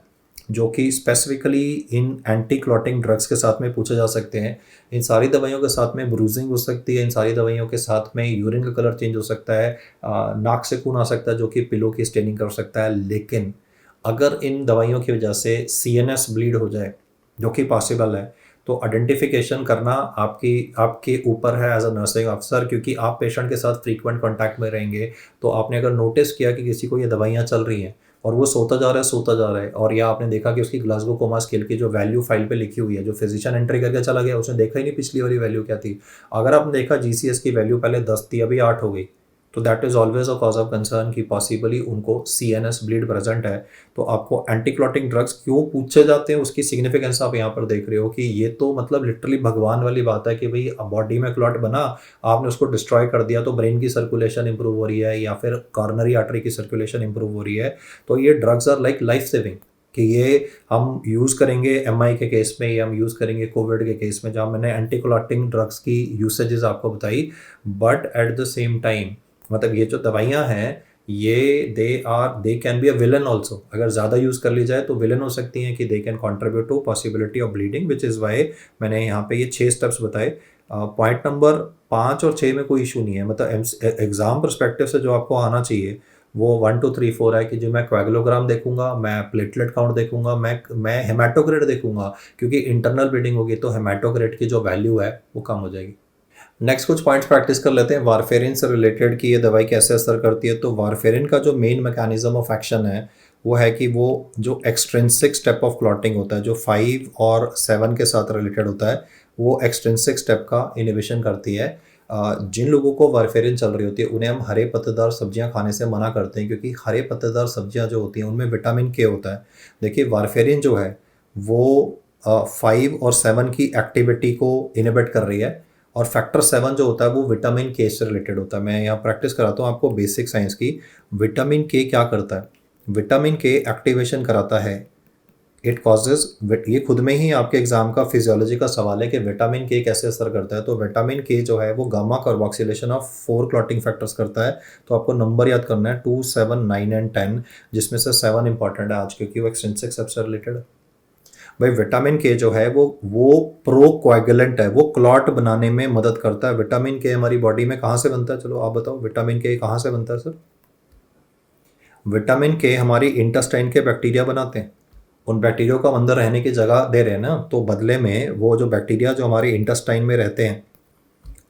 जो कि specifically in anti clotting drugs के साथ में पूछे जा सकते हैं। इन सारी दवाइयों के साथ में ब्रूजिंग हो सकती है, इन सारी दवाइयों के साथ में यूरिन का कलर चेंज हो सकता है, नाक से खून आ सकता है जो कि पिलो की स्टेनिंग कर सकता है। लेकिन अगर इन दवाइयों की वजह से सीएनएस ब्लीड हो जाए, जो कि पॉसिबल है, तो आइडेंटिफिकेशन करना आपकी आपके ऊपर है एज अ नर्सिंग ऑफिसर, क्योंकि आप पेशेंट के साथ फ्रीक्वेंट कांटेक्ट में रहेंगे। तो आपने अगर नोटिस किया कि किसी को ये दवाइयाँ चल रही हैं और वो सोता जा रहा है, और या आपने देखा कि उसकी ग्लासगो कोमा स्केल की जो वैल्यू फाइल पे लिखी हुई है, जो फिजिशियन एंट्री करके चला गया, उसने देखा ही नहीं पिछली वाली वैल्यू क्या थी। अगर आपने देखा जीसीएस की वैल्यू पहले 10 थी, अभी 8 हो गई, तो that is always a cause of concern कि पॉसिबली उनको सीएनएस ब्लीड प्रेजेंट है। तो आपको एंटी क्लॉटिंग ड्रग्स क्यों पूछे जाते हैं, उसकी सिग्निफिकेंस आप यहाँ पर देख रहे हो कि ये तो मतलब लिटरली भगवान वाली बात है कि भाई बॉडी में क्लॉट बना, आपने उसको डिस्ट्रॉय कर दिया तो ब्रेन की सर्कुलेशन इंप्रूव हो रही है या फिर कॉर्नरी आर्टरी की सर्कुलेशन इंप्रूव हो रही है। तो ये drugs are like life saving, कि ये हम यूज़ करेंगे एमआई के केस में, या हम यूज़ करेंगे कोविड के केस में, जहाँ मैंने एंटी क्लॉटिंग ड्रग्स की यूसेजेस आपको बताई। But at the same time मतलब ये जो दवाइयाँ हैं, ये दे can be a villain also. अगर ज़्यादा यूज़ कर ली जाए तो विलन हो सकती हैं कि they can contribute to possibility of bleeding, which is why मैंने यहाँ पे ये 6 स्टेप्स बताए। पॉइंट नंबर 5 और 6 में कोई इशू नहीं है, मतलब एग्ज़ाम परस्पेक्टिव से जो आपको आना चाहिए वो 1 2 3 4 है कि जो मैं कोएगुलोग्राम देखूंगा, मैं प्लेटलेट काउंट देखूंगा, मैं हेमाटोक्रेट देखूंगा, क्योंकि इंटरनल ब्लीडिंग होगी तो हेमाटोक्रेट की जो वैल्यू है वो कम हो जाएगी। नेक्स्ट कुछ पॉइंट्स प्रैक्टिस कर लेते हैं वारफेरिन से रिलेटेड कि ये दवाई कैसे असर करती है। तो वारफेरिन का जो मेन मैकेनिज्म ऑफ एक्शन है वो है कि वो जो एक्सट्रिंसिक स्टेप ऑफ क्लॉटिंग होता है, जो 5 और 7 के साथ रिलेटेड होता है, वो एक्सट्रिंसिक स्टेप का इनिबिशन करती है। जिन लोगों को वारफेरिन चल रही होती है उन्हें हम हरे पत्तेदार सब्जियां खाने से मना करते हैं, क्योंकि हरे पत्तेदार सब्जियां जो होती हैं उनमें विटामिन के होता है। देखिए वारफेरिन जो है वो 5 और 7 की एक्टिविटी को इनिबिट कर रही है, और फैक्टर 7 जो होता है वो विटामिन के से रिलेटेड होता है। मैं यहाँ प्रैक्टिस कराता हूँ आपको बेसिक साइंस की। विटामिन के क्या करता है? विटामिन के एक्टिवेशन कराता है, इट कॉजेज, ये खुद में ही आपके एग्जाम का फिजियोलॉजी का सवाल है कि विटामिन के कैसे असर करता है। तो विटामिन के जो है वो gamma carboxylation of 4 clotting factors करता है। तो आपको नंबर याद करना है 2, 7, 9 एंड 10, जिसमें से 7 इंपॉर्टेंट है आज क्योंकि वो एक्सट्रिंसिक सबसे रिलेटेड है। भाई विटामिन के जो है वो प्रो कोएगुलेंट है, वो क्लॉट बनाने में मदद करता है। विटामिन के हमारी बॉडी में कहाँ से बनता है? चलो आप बताओ, विटामिन के कहाँ से बनता है सर? विटामिन के हमारी इंटेस्टाइन के बैक्टीरिया बनाते हैं। उन बैक्टीरिया को हम अंदर रहने की जगह दे रहे हैं ना, तो बदले में वो जो बैक्टीरिया जो हमारे इंटेस्टाइन में रहते हैं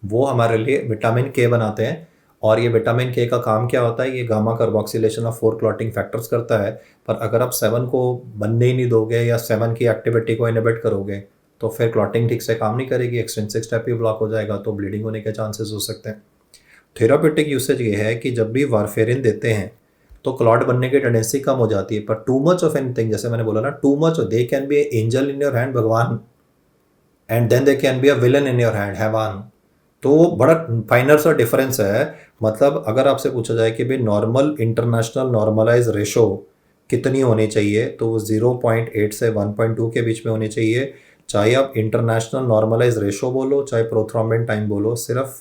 वो हमारे लिए विटामिन के बनाते हैं। और ये विटामिन के का काम क्या होता है? ये gamma carboxylation of 4 clotting factors करता है। पर अगर आप 7 को बनने ही नहीं दोगे या 7 की एक्टिविटी को इनहिबिट करोगे तो फिर क्लॉटिंग ठीक से काम नहीं करेगी, एक्सट्रिंसिक स्टेप भी ब्लॉक हो जाएगा, तो ब्लीडिंग होने के चांसेस हो सकते हैं। थेरापेटिक यूसेज ये है कि जब भी वारफेरिन देते हैं तो क्लॉट बनने की टेंडेंसी कम हो जाती है, पर टू मच ऑफ एनीथिंग, जैसे मैंने बोला ना, too much, they can be angel in your hand, भगवान, and then they can be a villain in your hand, हैवान। तो बड़ा फाइनर सा डिफरेंस है। मतलब अगर आपसे पूछा जाए कि भाई नॉर्मल इंटरनेशनल नॉर्मलाइज रेशो कितनी होनी चाहिए, तो वो 0.8 से 1.2 के बीच में होनी चाहिए। चाहे आप इंटरनेशनल नॉर्मलाइज रेशो बोलो, चाहे प्रोथ्रोम्बिन टाइम बोलो, सिर्फ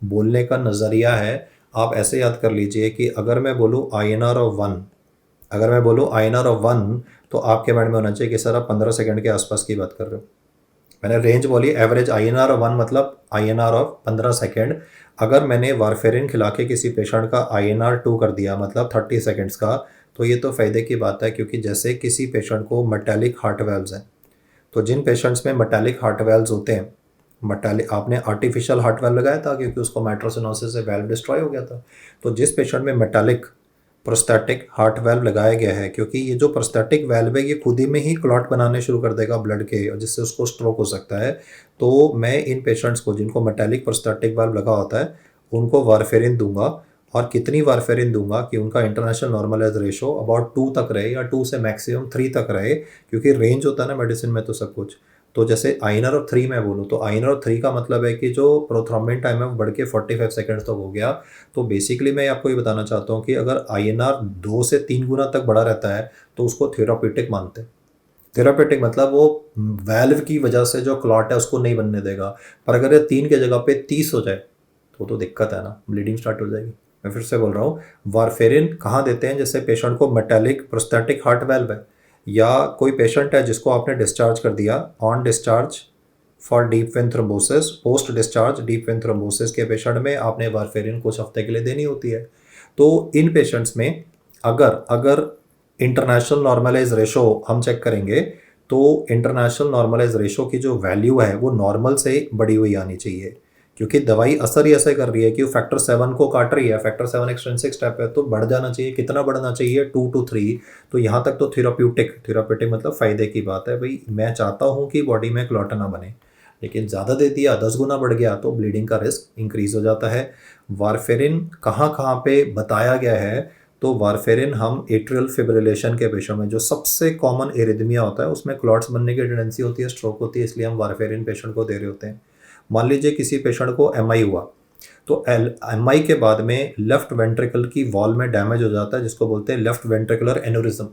बोलने का नज़रिया है। आप ऐसे याद कर लीजिए कि अगर मैं बोलूँ INR ऑफ 1, अगर मैं बोलूँ INR ऑफ 1, तो आपके माइंड में होना चाहिए कि सर आप 15 सेकंड के आसपास की बात कर रहे हो। मैंने रेंज बोली, एवरेज INR ऑफ 1 मतलब INR ऑफ 15 सेकेंड। अगर मैंने वारफेरिन खिला के किसी पेशेंट का INR 2 कर दिया मतलब 30 सेकेंड्स का, तो ये तो फ़ायदे की बात है, क्योंकि जैसे किसी पेशेंट को मेटालिक हार्ट वेल्व्स हैं, तो जिन पेशेंट्स में मेटालिक हार्ट वेल्व्स होते हैं, मेटालिक, आपने आर्टिफिशियल हार्ट वेल्व लगाया था क्योंकि उसको मेट्रोसिनोसिस से वेल्व डिस्ट्रॉय हो गया था। तो जिस पेशेंट में मेटालिक प्रोस्थेटिक हार्ट वेल्व लगाया गया है, क्योंकि ये जो प्रोस्थेटिक वेल्व है ये खुद ही में ही क्लॉट बनाने शुरू कर देगा ब्लड के, और जिससे उसको स्ट्रोक हो सकता है। तो मैं इन पेशेंट्स को जिनको मेटालिक प्रोस्थेटिक वेल्व लगा होता है उनको वारफेरिन दूंगा, और कितनी वारफेरिन दूंगा कि उनका इंटरनेशनल नॉर्मलाइज रेशो अबाउट 2 तक रहे, या 2 से मैक्सिमम 3 तक रहे, क्योंकि रेंज होता है ना मेडिसिन में तो सब कुछ। तो जैसे INR ऑफ 3 मैं बोलूँ तो INR ऑफ 3 का मतलब है कि जो प्रोथ्रोम्बिन टाइम है वो बढ़ के 45 सेकेंड्स तक हो गया। तो बेसिकली मैं आपको ये बताना चाहता हूँ कि अगर INR 2 से 3 गुना तक बढ़ा रहता है तो उसको थेरापेटिक मानते हैं। थेरापेटिक मतलब वो वैल्व की वजह से जो क्लॉट है उसको नहीं बनने देगा। पर अगर ये 3 के जगह पे 30 हो जाए तो दिक्कत है ना, ब्लीडिंग स्टार्ट हो जाएगी। मैं फिर से बोल रहा हूँ, वारफेरिन कहाँ देते हैं? जैसे पेशेंट को मेटालिक प्रोस्थेटिक हार्ट वेल्व है, या कोई पेशेंट है जिसको आपने डिस्चार्ज कर दिया on discharge for deep vein thrombosis, post discharge deep vein thrombosis के पेशेंट में आपने वारफेरिन कुछ हफ्ते के लिए देनी होती है। तो इन पेशेंट्स में अगर अगर इंटरनेशनल नॉर्मलाइज रेशो हम चेक करेंगे तो इंटरनेशनल नॉर्मलाइज रेशो की जो वैल्यू है वो नॉर्मल से बड़ी हुई आनी चाहिए, क्योंकि दवाई असर ही ऐसे कर रही है कि वो फैक्टर 7 को काट रही है, फैक्टर 7 एक्सट्रिंसिक स्टेप है, तो बढ़ जाना चाहिए। कितना बढ़ना चाहिए? 2 to 3। तो यहाँ तक तो थेराप्यूटिक मतलब फ़ायदे की बात है। भाई मैं चाहता हूँ कि बॉडी में क्लॉट ना बने, लेकिन ज़्यादा दे दिया, 10 गुना बढ़ गया तो ब्लीडिंग का रिस्क इंक्रीज़ हो जाता है। वारफेरिन कहाँ कहाँ पे बताया गया है? तो वारफेरिन हम एट्रियल फिब्रिलेशन के पेशेंट में, जो सबसे कॉमन एरिथमिया होता है, उसमें क्लॉट्स बनने की टेंडेंसी होती है, स्ट्रोक होती है, इसलिए हम वारफेरिन पेशेंट को दे रहे होते हैं। मान लीजिए किसी पेशेंट को एमआई हुआ, तो एमआई के बाद में लेफ्ट वेंट्रिकल की वॉल में डैमेज हो जाता है, जिसको बोलते हैं लेफ्ट वेंट्रिकुलर एन्यूरिज्म।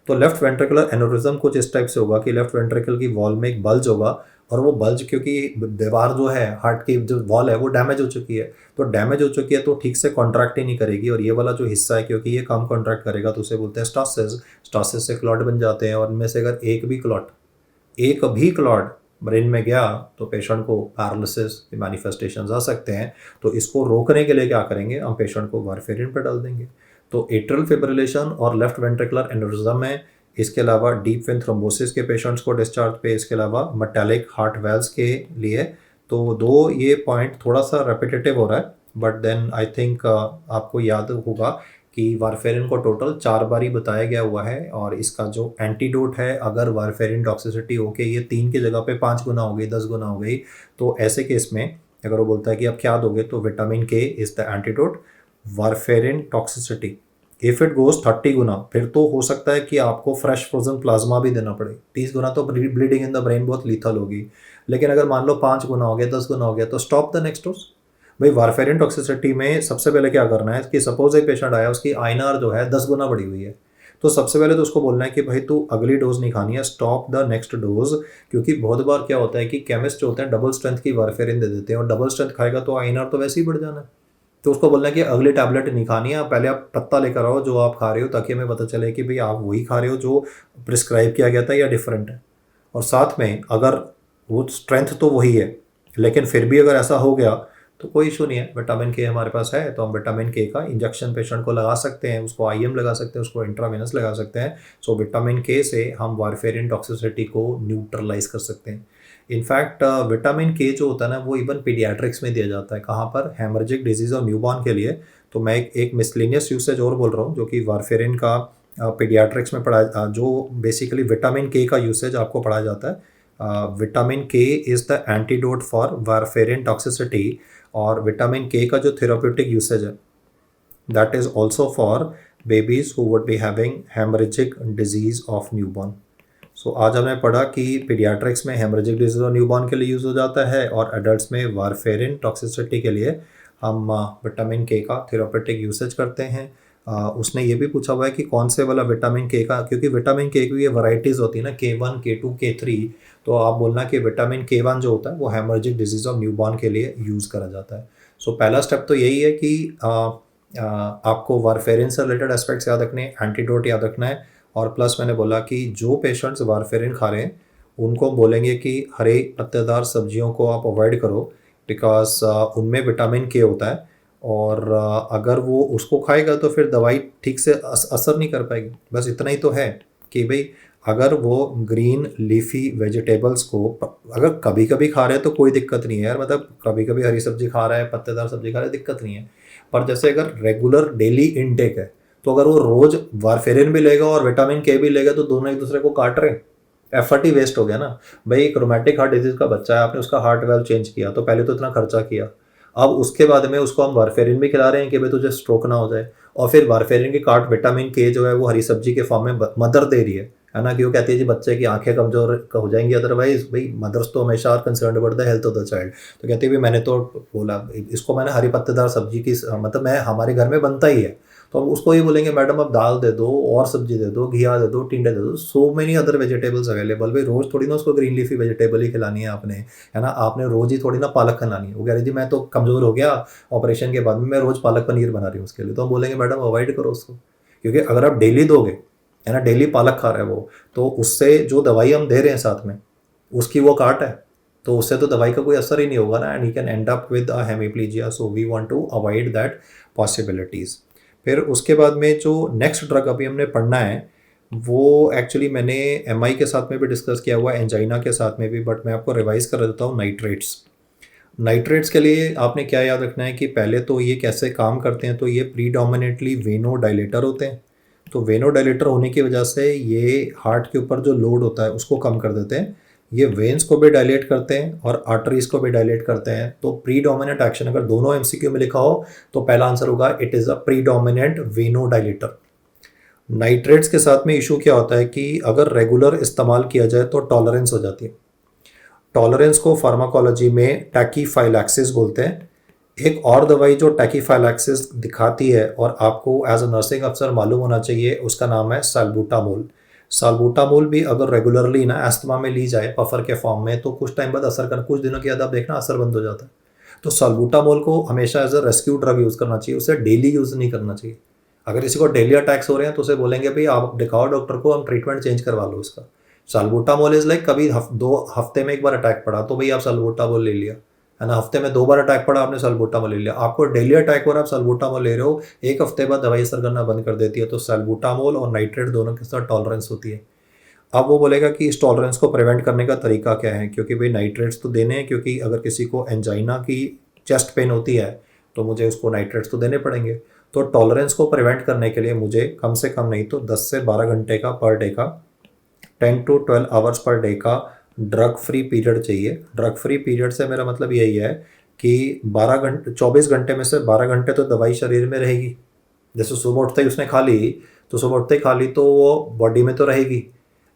तो लेफ्ट वेंट्रिकुलर एन्यूरिज्म कुछ इस टाइप से होगा कि लेफ्ट वेंट्रिकल की वॉल में एक बल्ज होगा, और वो बल्ज क्योंकि दीवार जो है, हार्ट की जो वॉल है वो डैमेज हो चुकी है, तो डैमेज हो चुकी है तो ठीक से कॉन्ट्रैक्ट ही नहीं करेगी, और ये वाला जो हिस्सा है क्योंकि ये कम कॉन्ट्रैक्ट करेगा तो उसे बोलते हैं स्टासिस। स्टासिस से क्लॉट बन जाते हैं, और इनमें से अगर एक भी क्लॉट ब्रेन में गया तो पेशेंट को पैरालिसिस के मैनिफेस्टेशंस आ सकते हैं। तो इसको रोकने के लिए क्या करेंगे? हम पेशेंट को वारफेरिन पर डाल देंगे। तो एट्रियल फिब्रिलेशन और लेफ्ट वेंट्रिकुलर एन्यूरिज्म में, इसके अलावा डीप वेन थ्रोम्बोसिस के पेशेंट्स को डिस्चार्ज पे, इसके अलावा मेटालिक हार्ट वेल्स के लिए। तो दो ये पॉइंट थोड़ा सा रेपिटेटिव हो रहा है, बट देन आई थिंक आपको याद होगा कि वारफेरिन को टोटल 4 बार ही बताया गया हुआ है, और इसका जो एंटीडोट है, अगर वारफेरिन टॉक्सिसिटी होके ये 3 की जगह पे 5 गुना हो गई, 10 गुना हो गई, तो ऐसे केस में अगर वो बोलता है कि आप क्या दोगे, तो विटामिन के is the antidote. Warfarin toxicity if it goes 30 गुना, फिर तो हो सकता है कि आपको फ्रेश फ्रोजन प्लाज्मा भी देना पड़े। 30 गुना तो ब्लीडिंग इन द ब्रेन बहुत लीथल होगी, लेकिन अगर मान लो 5 गुना हो गया, 10 गुना हो गया, तो स्टॉप द नेक्स्ट डोज। भाई वारफेरिन टॉक्सिसिटी में सबसे पहले क्या करना है कि सपोज एक पेशेंट आया, उसकी आईएनआर जो है 10 गुना बढ़ी हुई है, तो सबसे पहले तो उसको बोलना है कि भाई तू अगली डोज नहीं खानी है, स्टॉप द नेक्स्ट डोज। क्योंकि बहुत बार क्या होता है कि केमिस्ट जो होते हैं डबल स्ट्रेंथ की वारफेरिन दे देते हैं, और डबल स्ट्रेंथ खाएगा तो आईएनआर तो वैसे ही बढ़ जाना है। तो उसको बोलना है कि अगली टैबलेट नहीं खानी है, पहले आप पत्ता लेकर आओ जो आप खा रहे हो, ताकि हमें पता चले कि भाई आप वही खा रहे हो जो प्रिस्क्राइब किया गया था या डिफरेंट है। और साथ में अगर वो स्ट्रेंथ तो वही है, लेकिन फिर भी अगर ऐसा हो गया तो कोई इशू नहीं है, विटामिन के हमारे पास है, तो हम विटामिन के का इंजेक्शन पेशेंट को लगा सकते हैं, उसको आईएम लगा सकते हैं, उसको इंट्रावेनस लगा सकते हैं। सो विटामिन के से हम वारफेरिन टॉक्सिसिटी को न्यूट्रलाइज कर सकते हैं। इनफैक्ट विटामिन के जो होता है ना, वो इवन पीडियाट्रिक्स में दिया जाता है। कहाँ पर? हेमरेजिक डिजीज़ और न्यूबॉर्न के लिए। तो मैं एक मिसलेनियस यूसेज और बोल रहा हूँ, जो कि वारफेरिन का पीडियाट्रिक्स में पढ़ा, जो बेसिकली विटामिन के का यूसेज आपको पढ़ाया जाता है। Vitamin K is the antidote for warfarin toxicity, और विटामिन के का जो थेराप्यूटिक यूसेज है, that is also for babies who would be having haemorrhagic disease of newborn. So आज हमने पढ़ा कि पीडियाट्रिक्स में हेमरेजिक डिजीज और न्यूबॉर्न के लिए यूज़ हो जाता है, और एडल्ट्स में वारफेरिन टॉक्सिसिटी के लिए हम विटामिन के का थेरापेटिक यूसेज करते हैं। उसने ये भी पूछा हुआ है कि कौन से वाला विटामिन के का, क्योंकि विटामिन के की ये वैरायटीज़ होती है ना, K1 K2 K3, तो आप बोलना कि विटामिन K1 जो होता है वो हेमरेजिक डिजीज ऑफ न्यूबॉर्न के लिए यूज़ करा जाता है। सो पहला स्टेप तो यही है कि आपको वारफेरिन से रिलेटेड एस्पेक्ट्स याद रखने, एंटीडोट याद रखना है, और प्लस मैंने बोला कि जो पेशेंट्स वारफेरिन खा रहे हैं उनको बोलेंगे कि हरे पत्तेदार सब्जियों को आप अवॉइड करो, बिकॉज उनमें विटामिन के होता है, और अगर वो उसको खाएगा तो फिर दवाई ठीक से असर नहीं कर पाएगी। बस इतना ही तो है कि भाई अगर वो ग्रीन लीफी वेजिटेबल्स को अगर कभी कभी खा रहे हैं तो कोई दिक्कत नहीं है यार, मतलब कभी कभी हरी सब्जी खा रहा है, पत्तेदार सब्जी खा रहा है, दिक्कत नहीं है। पर जैसे अगर रेगुलर डेली इनटेक है, तो अगर वो रोज वारफेरिन भी लेगा और विटामिन के भी लेगा, तो दोनों एक दूसरे को काट रहे हैं, एफर्ट ही वेस्ट हो गया ना। भाई एक रोमैटिक हार्ट डिजीज का बच्चा है, आपने उसका हार्ट वेल्व चेंज किया, तो पहले तो इतना खर्चा किया, अब उसके बाद में उसको हम वारफेरिन भी खिला रहे हैं कि भाई तुझे स्ट्रोक ना हो जाए, और फिर वारफेरिन की काट विटामिन के जो है वो हरी सब्जी के फॉर्म में मदर दे रही है ना, कि वो कहती है जी बच्चे की आंखें कमजोर हो जाएंगी अदरवाइज। भाई मदर्स तो हमेशा concern about the health of the child, तो कहती है भाई मैंने तो बोला इसको, मैंने हरी पत्तेदार सब्जी की मतलब मैं हमारे घर में बनता ही है, तो अब उसको ये बोलेंगे मैडम अब दाल दे दो, और सब्जी दे दो, घिया दे दो, टिंडे दे दो, so many other vegetables available. भाई रोज थोड़ी ना उसको ग्रीन लीफी वेजिटेबल ही खिलानी है आपने, है ना, आपने रोज ही थोड़ी ना पालक खिलानी है। वो कह रही थी मैं तो कमज़ोर हो गया ऑपरेशन के बाद में, मैं रोज पालक पनीर बना रही हूँ उसके लिए, तो हम बोलेंगे मैडम अवॉइड करो उसको, क्योंकि अगर आप डेली दोगे है ना, डेली पालक खा रहा है वो, तो उससे जो दवाई हम दे रहे हैं साथ में, उसकी वो काट है, तो उससे तो दवाई का कोई असर ही नहीं होगा ना, and he can end up with a hemiplegia. So we want to avoid that possibilities. फिर उसके बाद में जो नेक्स्ट ड्रग अभी हमने पढ़ना है, वो एक्चुअली मैंने एमआई के साथ में भी डिस्कस किया हुआ है, एंजाइना के साथ में भी, बट मैं आपको रिवाइज कर देता हूँ। नाइट्रेट्स, नाइट्रेट्स के लिए आपने क्या याद रखना है कि पहले तो ये कैसे काम करते हैं, तो ये प्रीडोमिनेटली वेनो डायलेटर होते हैं। तो वेनो डायलेटर होने की वजह से ये हार्ट के ऊपर जो लोड होता है उसको कम कर देते हैं। ये वेन्स को भी डायलेट करते हैं और आर्टरीज को भी डायलेट करते हैं। तो प्रीडोमिनेंट एक्शन अगर दोनों एमसीक्यू में लिखा हो तो पहला आंसर होगा it is a predominant venodilator. Nitrates के साथ में इशू क्या होता है कि अगर रेगुलर इस्तेमाल किया जाए तो टॉलरेंस हो जाती है। टॉलरेंस को फार्माकोलॉजी में टैकीफाइलैक्सिस बोलते हैं। एक और दवाई जो टैकीफाइलैक्सिस दिखाती है और आपको एज अ नर्सिंग अफसर मालूम होना चाहिए, उसका नाम है साल्बुटामोल। साल्बुटामोल भी अगर रेगुलरली ना अस्थमा में ली जाए पफर के फॉर्म में, तो कुछ टाइम बाद असर कर, कुछ दिनों के बाद आप देखना असर बंद हो जाता है। तो साल्बुटामोल को हमेशा as a rescue drug use करना चाहिए, उसे डेली यूज़ नहीं करना चाहिए। अगर किसी को डेली अटैक्स हो रहे हैं तो उसे बोलेंगे भाई आप दिखाओ डॉक्टर को, हम ट्रीटमेंट चेंज करवा लो इसका। साल्बुटामोल इज लाइक कभी 2 हफ्ते में एक बार अटैक पड़ा तो भाई आप साल्बुटामोल ले लिया, है ना। हफ्ते में 2 बार अटैक पड़ा, आपने साल्बुटामोल ले लिया। आपको डेली अटैक हो रहा है, आप साल्बुटामोल ले रहे हो, एक हफ्ते बाद दवाई असर करना बंद कर देती है। तो साल्बुटामोल और नाइट्रेट दोनों के साथ टॉलरेंस होती है। अब वो बोलेगा कि इस टॉलरेंस को प्रिवेंट करने का तरीका क्या है, क्योंकि भाई नाइट्रेट्स तो देने हैं, क्योंकि अगर किसी को एंजाइना की चेस्ट पेन होती है तो मुझे उसको नाइट्रेट्स तो देने पड़ेंगे। तो टॉलरेंस को प्रिवेंट करने के लिए मुझे कम से कम नहीं तो 10 से 12 घंटे का पर डे का, 10 to 12 आवर्स पर डे का ड्रग फ्री पीरियड चाहिए। ड्रग फ्री पीरियड से मेरा मतलब यही है कि 24 घंटे में से 12 घंटे तो दवाई शरीर में रहेगी। जैसे सुबह उठते ही उसने खा ली, तो सुबह उठते ही खा ली तो वो बॉडी में तो रहेगी,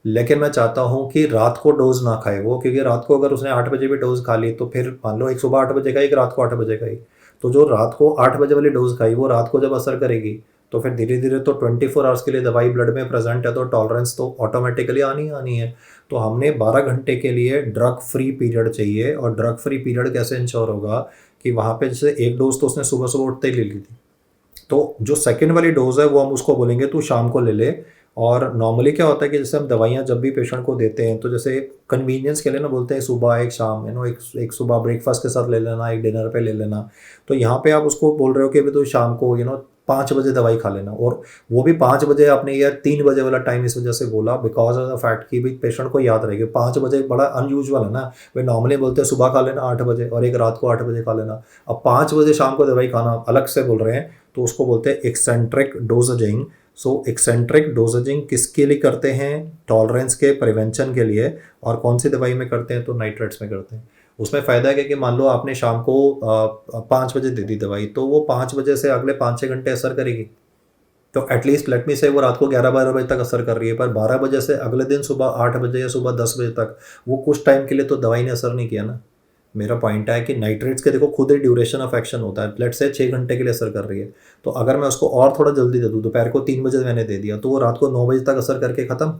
लेकिन मैं चाहता हूँ कि रात को डोज ना खाए वो, क्योंकि रात को अगर उसने 8 बजे भी डोज खा ली तो फिर मान लो एक सुबह 8 बजे का, एक रात को 8 बजे का ही, तो जो रात को 8 बजे वाली डोज खाई वो रात को जब असर करेगी तो फिर धीरे धीरे तो 24 आवर्स के लिए दवाई ब्लड में प्रेजेंट है, तो टॉलरेंस तो ऑटोमेटिकली आनी आनी है। तो हमने 12 घंटे के लिए ड्रग फ्री पीरियड चाहिए। और ड्रग फ्री पीरियड कैसे इंश्योर होगा कि वहाँ पे जैसे एक डोज तो उसने सुबह सुबह उठते ही ले ली थी, तो जो सेकेंड वाली डोज है वो हम उसको बोलेंगे तू शाम को ले ले। और नॉर्मली क्या होता है कि जैसे हम दवाइयाँ जब भी पेशेंट को देते हैं तो जैसे कन्वीनियंस के लिए ना बोलते हैं सुबह एक शाम, एक सुबह ब्रेकफास्ट के साथ ले लेना, एक डिनर पे ले लेना। तो यहाँ पे आप उसको बोल रहे हो कि अभी तो शाम को 5 बजे दवाई खा लेना, और वो भी 5 बजे आपने यार 3 बजे वाला टाइम इस वजह से बोला बिकॉज ऑफ द फैक्ट कि भाई पेशेंट को याद रहेगा 5 बजे बड़ा अनयूजुअल है ना। भाई नॉर्मली बोलते हैं सुबह खा लेना 8 बजे और एक रात को 8 बजे खा लेना, अब 5 बजे शाम को दवाई खाना अलग से बोल रहे हैं, तो उसको बोलते हैं एक्सेंट्रिक डोजेजिंग। सो एक्सेंट्रिक डोजेजिंग किसके लिए करते हैं? टॉलरेंस के प्रिवेंशन के लिए। और कौन सी दवाई में करते हैं? तो नाइट्रेट्स में करते हैं। उसमें फ़ायदा है कि मान लो आपने शाम को 5 बजे दे दी दवाई, तो वो 5 बजे से अगले 5-6 घंटे असर करेगी। तो एटलीस्ट लेट मी से वो रात को 11-12 बजे तक असर कर रही है, पर 12 बजे से अगले दिन सुबह 8 बजे या सुबह 10 बजे तक वो कुछ टाइम के लिए तो दवाई ने असर नहीं किया ना। मेरा पॉइंट है कि नाइट्रेट्स के देखो खुद ही ड्यूरेशन ऑफ एक्शन होता है, लेट से 6 घंटे के लिए असर कर रही है। तो अगर मैं उसको और थोड़ा जल्दी दे दूँ, दोपहर को 3 बजे मैंने दे दिया तो वो रात को 9 बजे तक असर करके ख़त्म।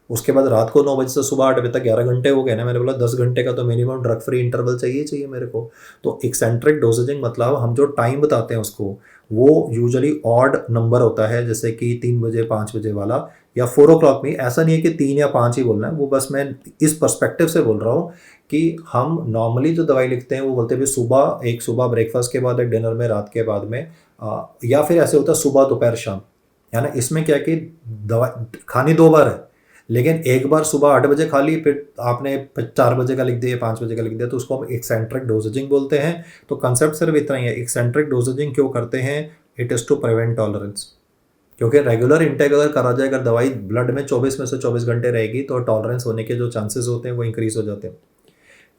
उसके बाद रात को 9 बजे से सुबह 8 बजे तक 11 घंटे हो गए ना। मैंने बोला 10 घंटे का तो मिनिमम ड्रग फ्री इंटरवल चाहिए मेरे को। तो एक्सेंट्रिक डोजेजिंग मतलब हम जो टाइम बताते हैं उसको, वो यूजुअली ऑड नंबर होता है, जैसे कि 3 बजे 5 बजे वाला या 4 o'clock में। ऐसा नहीं है कि 3 या 5 ही बोलना है, वो बस मैं इस पर्सपेक्टिव से बोल रहा हूँ कि हम नॉर्मली जो दवाई लिखते हैं वो बोलते हैं सुबह ब्रेकफास्ट के बाद, एक डिनर में, रात के बाद में, या फिर ऐसे होता है सुबह दोपहर शाम, है ना। इसमें क्या है कि दवा खानी 2 बार है, लेकिन एक बार सुबह 8 बजे खा ली, फिर आपने 4 बजे का लिख दिया, 5 बजे का लिख दिया, तो उसको हम एक्सेंट्रिक डोजेजिंग बोलते हैं। तो कंसेप्ट सिर्फ इतना ही है। एक्सेंट्रिक डोजेजिंग क्यों करते हैं? It is to prevent tolerance, क्योंकि रेगुलर इंटेक अगर करा जाए, अगर दवाई ब्लड में 24 में से 24 घंटे रहेगी तो टॉलरेंस होने के जो चांसेस होते हैं वो इंक्रीज हो जाते हैं।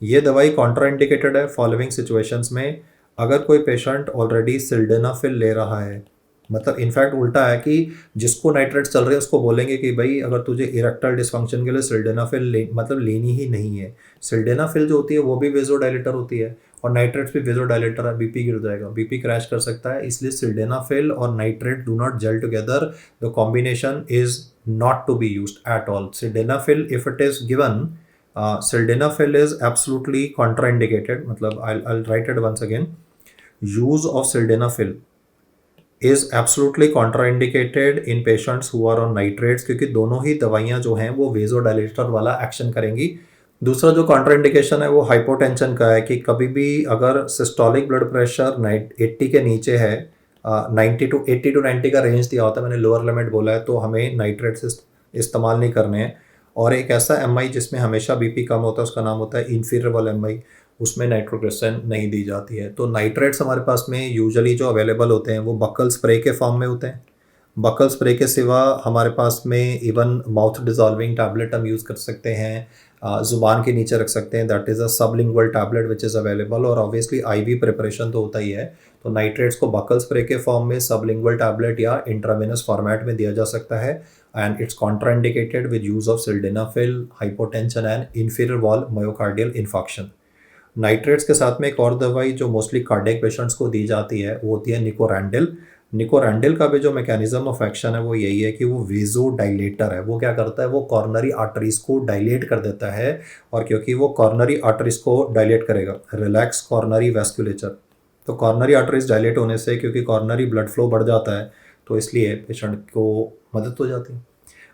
ये दवाई कॉन्ट्राइंडिकेटेड है फॉलोइंग सिचुएशंस में। अगर कोई पेशेंट ऑलरेडी सिल्डेनाफिल ले रहा है, मतलब इनफैक्ट उल्टा है कि जिसको नाइट्रेट्स चल रहे हैं उसको बोलेंगे कि भाई अगर तुझे इरेक्टाइल डिसफंक्शन के लिए सिल्डेनाफिल मतलब लेनी ही नहीं है। सिल्डेनाफिल जो होती है वो भी वेजोडाइलेटर होती है और नाइट्रेट्स भी वेजोडाइलेटर है, बीपी गिर जाएगा, बीपी क्रैश कर सकता है। इसलिए सिल्डेनाफिल और nitrate do not gel together, the combination is not to be used at all. Sildenafil if it is given, sildenafil is absolutely contraindicated. मतलब I'll write it once again. Use of sildenafil is absolutely contraindicated in patients who are on nitrates, क्योंकि दोनों ही दवाइयाँ जो हैं वो वेज़ोडाइलेटर वाला एक्शन करेंगी। दूसरा जो कॉन्ट्राइंडिकेशन है वो हाइपोटेंशन का है कि कभी भी अगर सिस्टोलिक ब्लड प्रेशर 80 के नीचे है, 90 टू 90 का रेंज दिया होता है, मैंने लोअर लिमिट बोला है, तो हमें नाइट्रेट्स इस्तेमाल नहीं करने हैं। और एक ऐसा एमआई जिसमें हमेशा बीपी कम होता है उसका नाम होता है इंफीरियर वाला एमआई, उसमें नाइट्रोग्लिसरीन नहीं दी जाती है। तो नाइट्रेट्स हमारे पास में यूजुअली जो अवेलेबल होते हैं वो बक्कल स्प्रे के फॉर्म में होते हैं। बक्कल स्प्रे के सिवा हमारे पास में इवन माउथ डिजॉल्विंग टैबलेट हम यूज़ कर सकते हैं, ज़ुबान के नीचे रख सकते हैं, that is a sublingual tablet which is available, और ऑब्वियसली आईवी प्रिपरेशन तो होता ही है। तो नाइट्रेट्स को बक्कल स्प्रे के फॉर्म में, सबलिंगुअल टैबलेट या इंट्रावेनस फॉर्मेट में दिया जा सकता है, and it's contraindicated with use of sildenafil, hypotension and inferior wall myocardial infarction. Nitrates के साथ में एक और दवाई जो मोस्टली कार्डियक पेशेंट्स को दी जाती है वो होती है निकोरांडिल। निकोरांडिल का भी जो मैकेनिज्म ऑफ एक्शन है वो यही है कि वो वेजो डायलेटर है। वो क्या करता है, वो कॉर्नरी आर्टरीज को डायलेट कर देता है, और क्योंकि वो कॉर्नरी आर्टरीज को डायलेट करेगा, रिलैक्स कॉर्नरी वैस्कुलेचर, तो कॉर्नरी आर्टरीज डायलेट होने से क्योंकि कॉर्नरी ब्लड फ्लो बढ़ जाता है, तो इसलिए पेशेंट को मदद हो जाती है।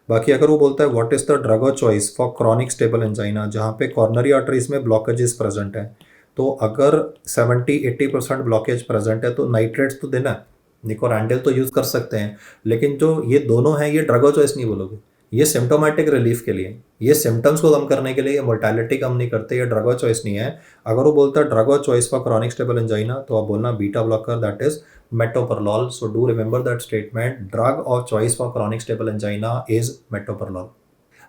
बाकी अगर वो बोलता है what is the drug of choice for chronic stable angina, जहाँ पे कॉर्नरी आर्टरीज में ब्लॉकेजेस प्रेजेंट हैं, तो अगर 70-80% ब्लॉकेज प्रेजेंट है तो नाइट्रेट्स तो देना है, निकोरांडिल तो यूज़ कर सकते हैं, लेकिन जो ये दोनों हैं ये ड्रग ऑफ चॉइस नहीं बोलोगे, ये सिम्टोमेटिक रिलीफ के लिए, ये सिम्टम्स को कम करने के लिए, ये मोर्टेलिटी कम नहीं करते, ये ड्रग ऑफ चॉइस नहीं है। अगर वो बोलता है drug of choice for chronic stable angina, तो आप बोलना beta blocker, that is metoprolol. So do remember that statement, drug of choice for chronic stable angina is metoprolol.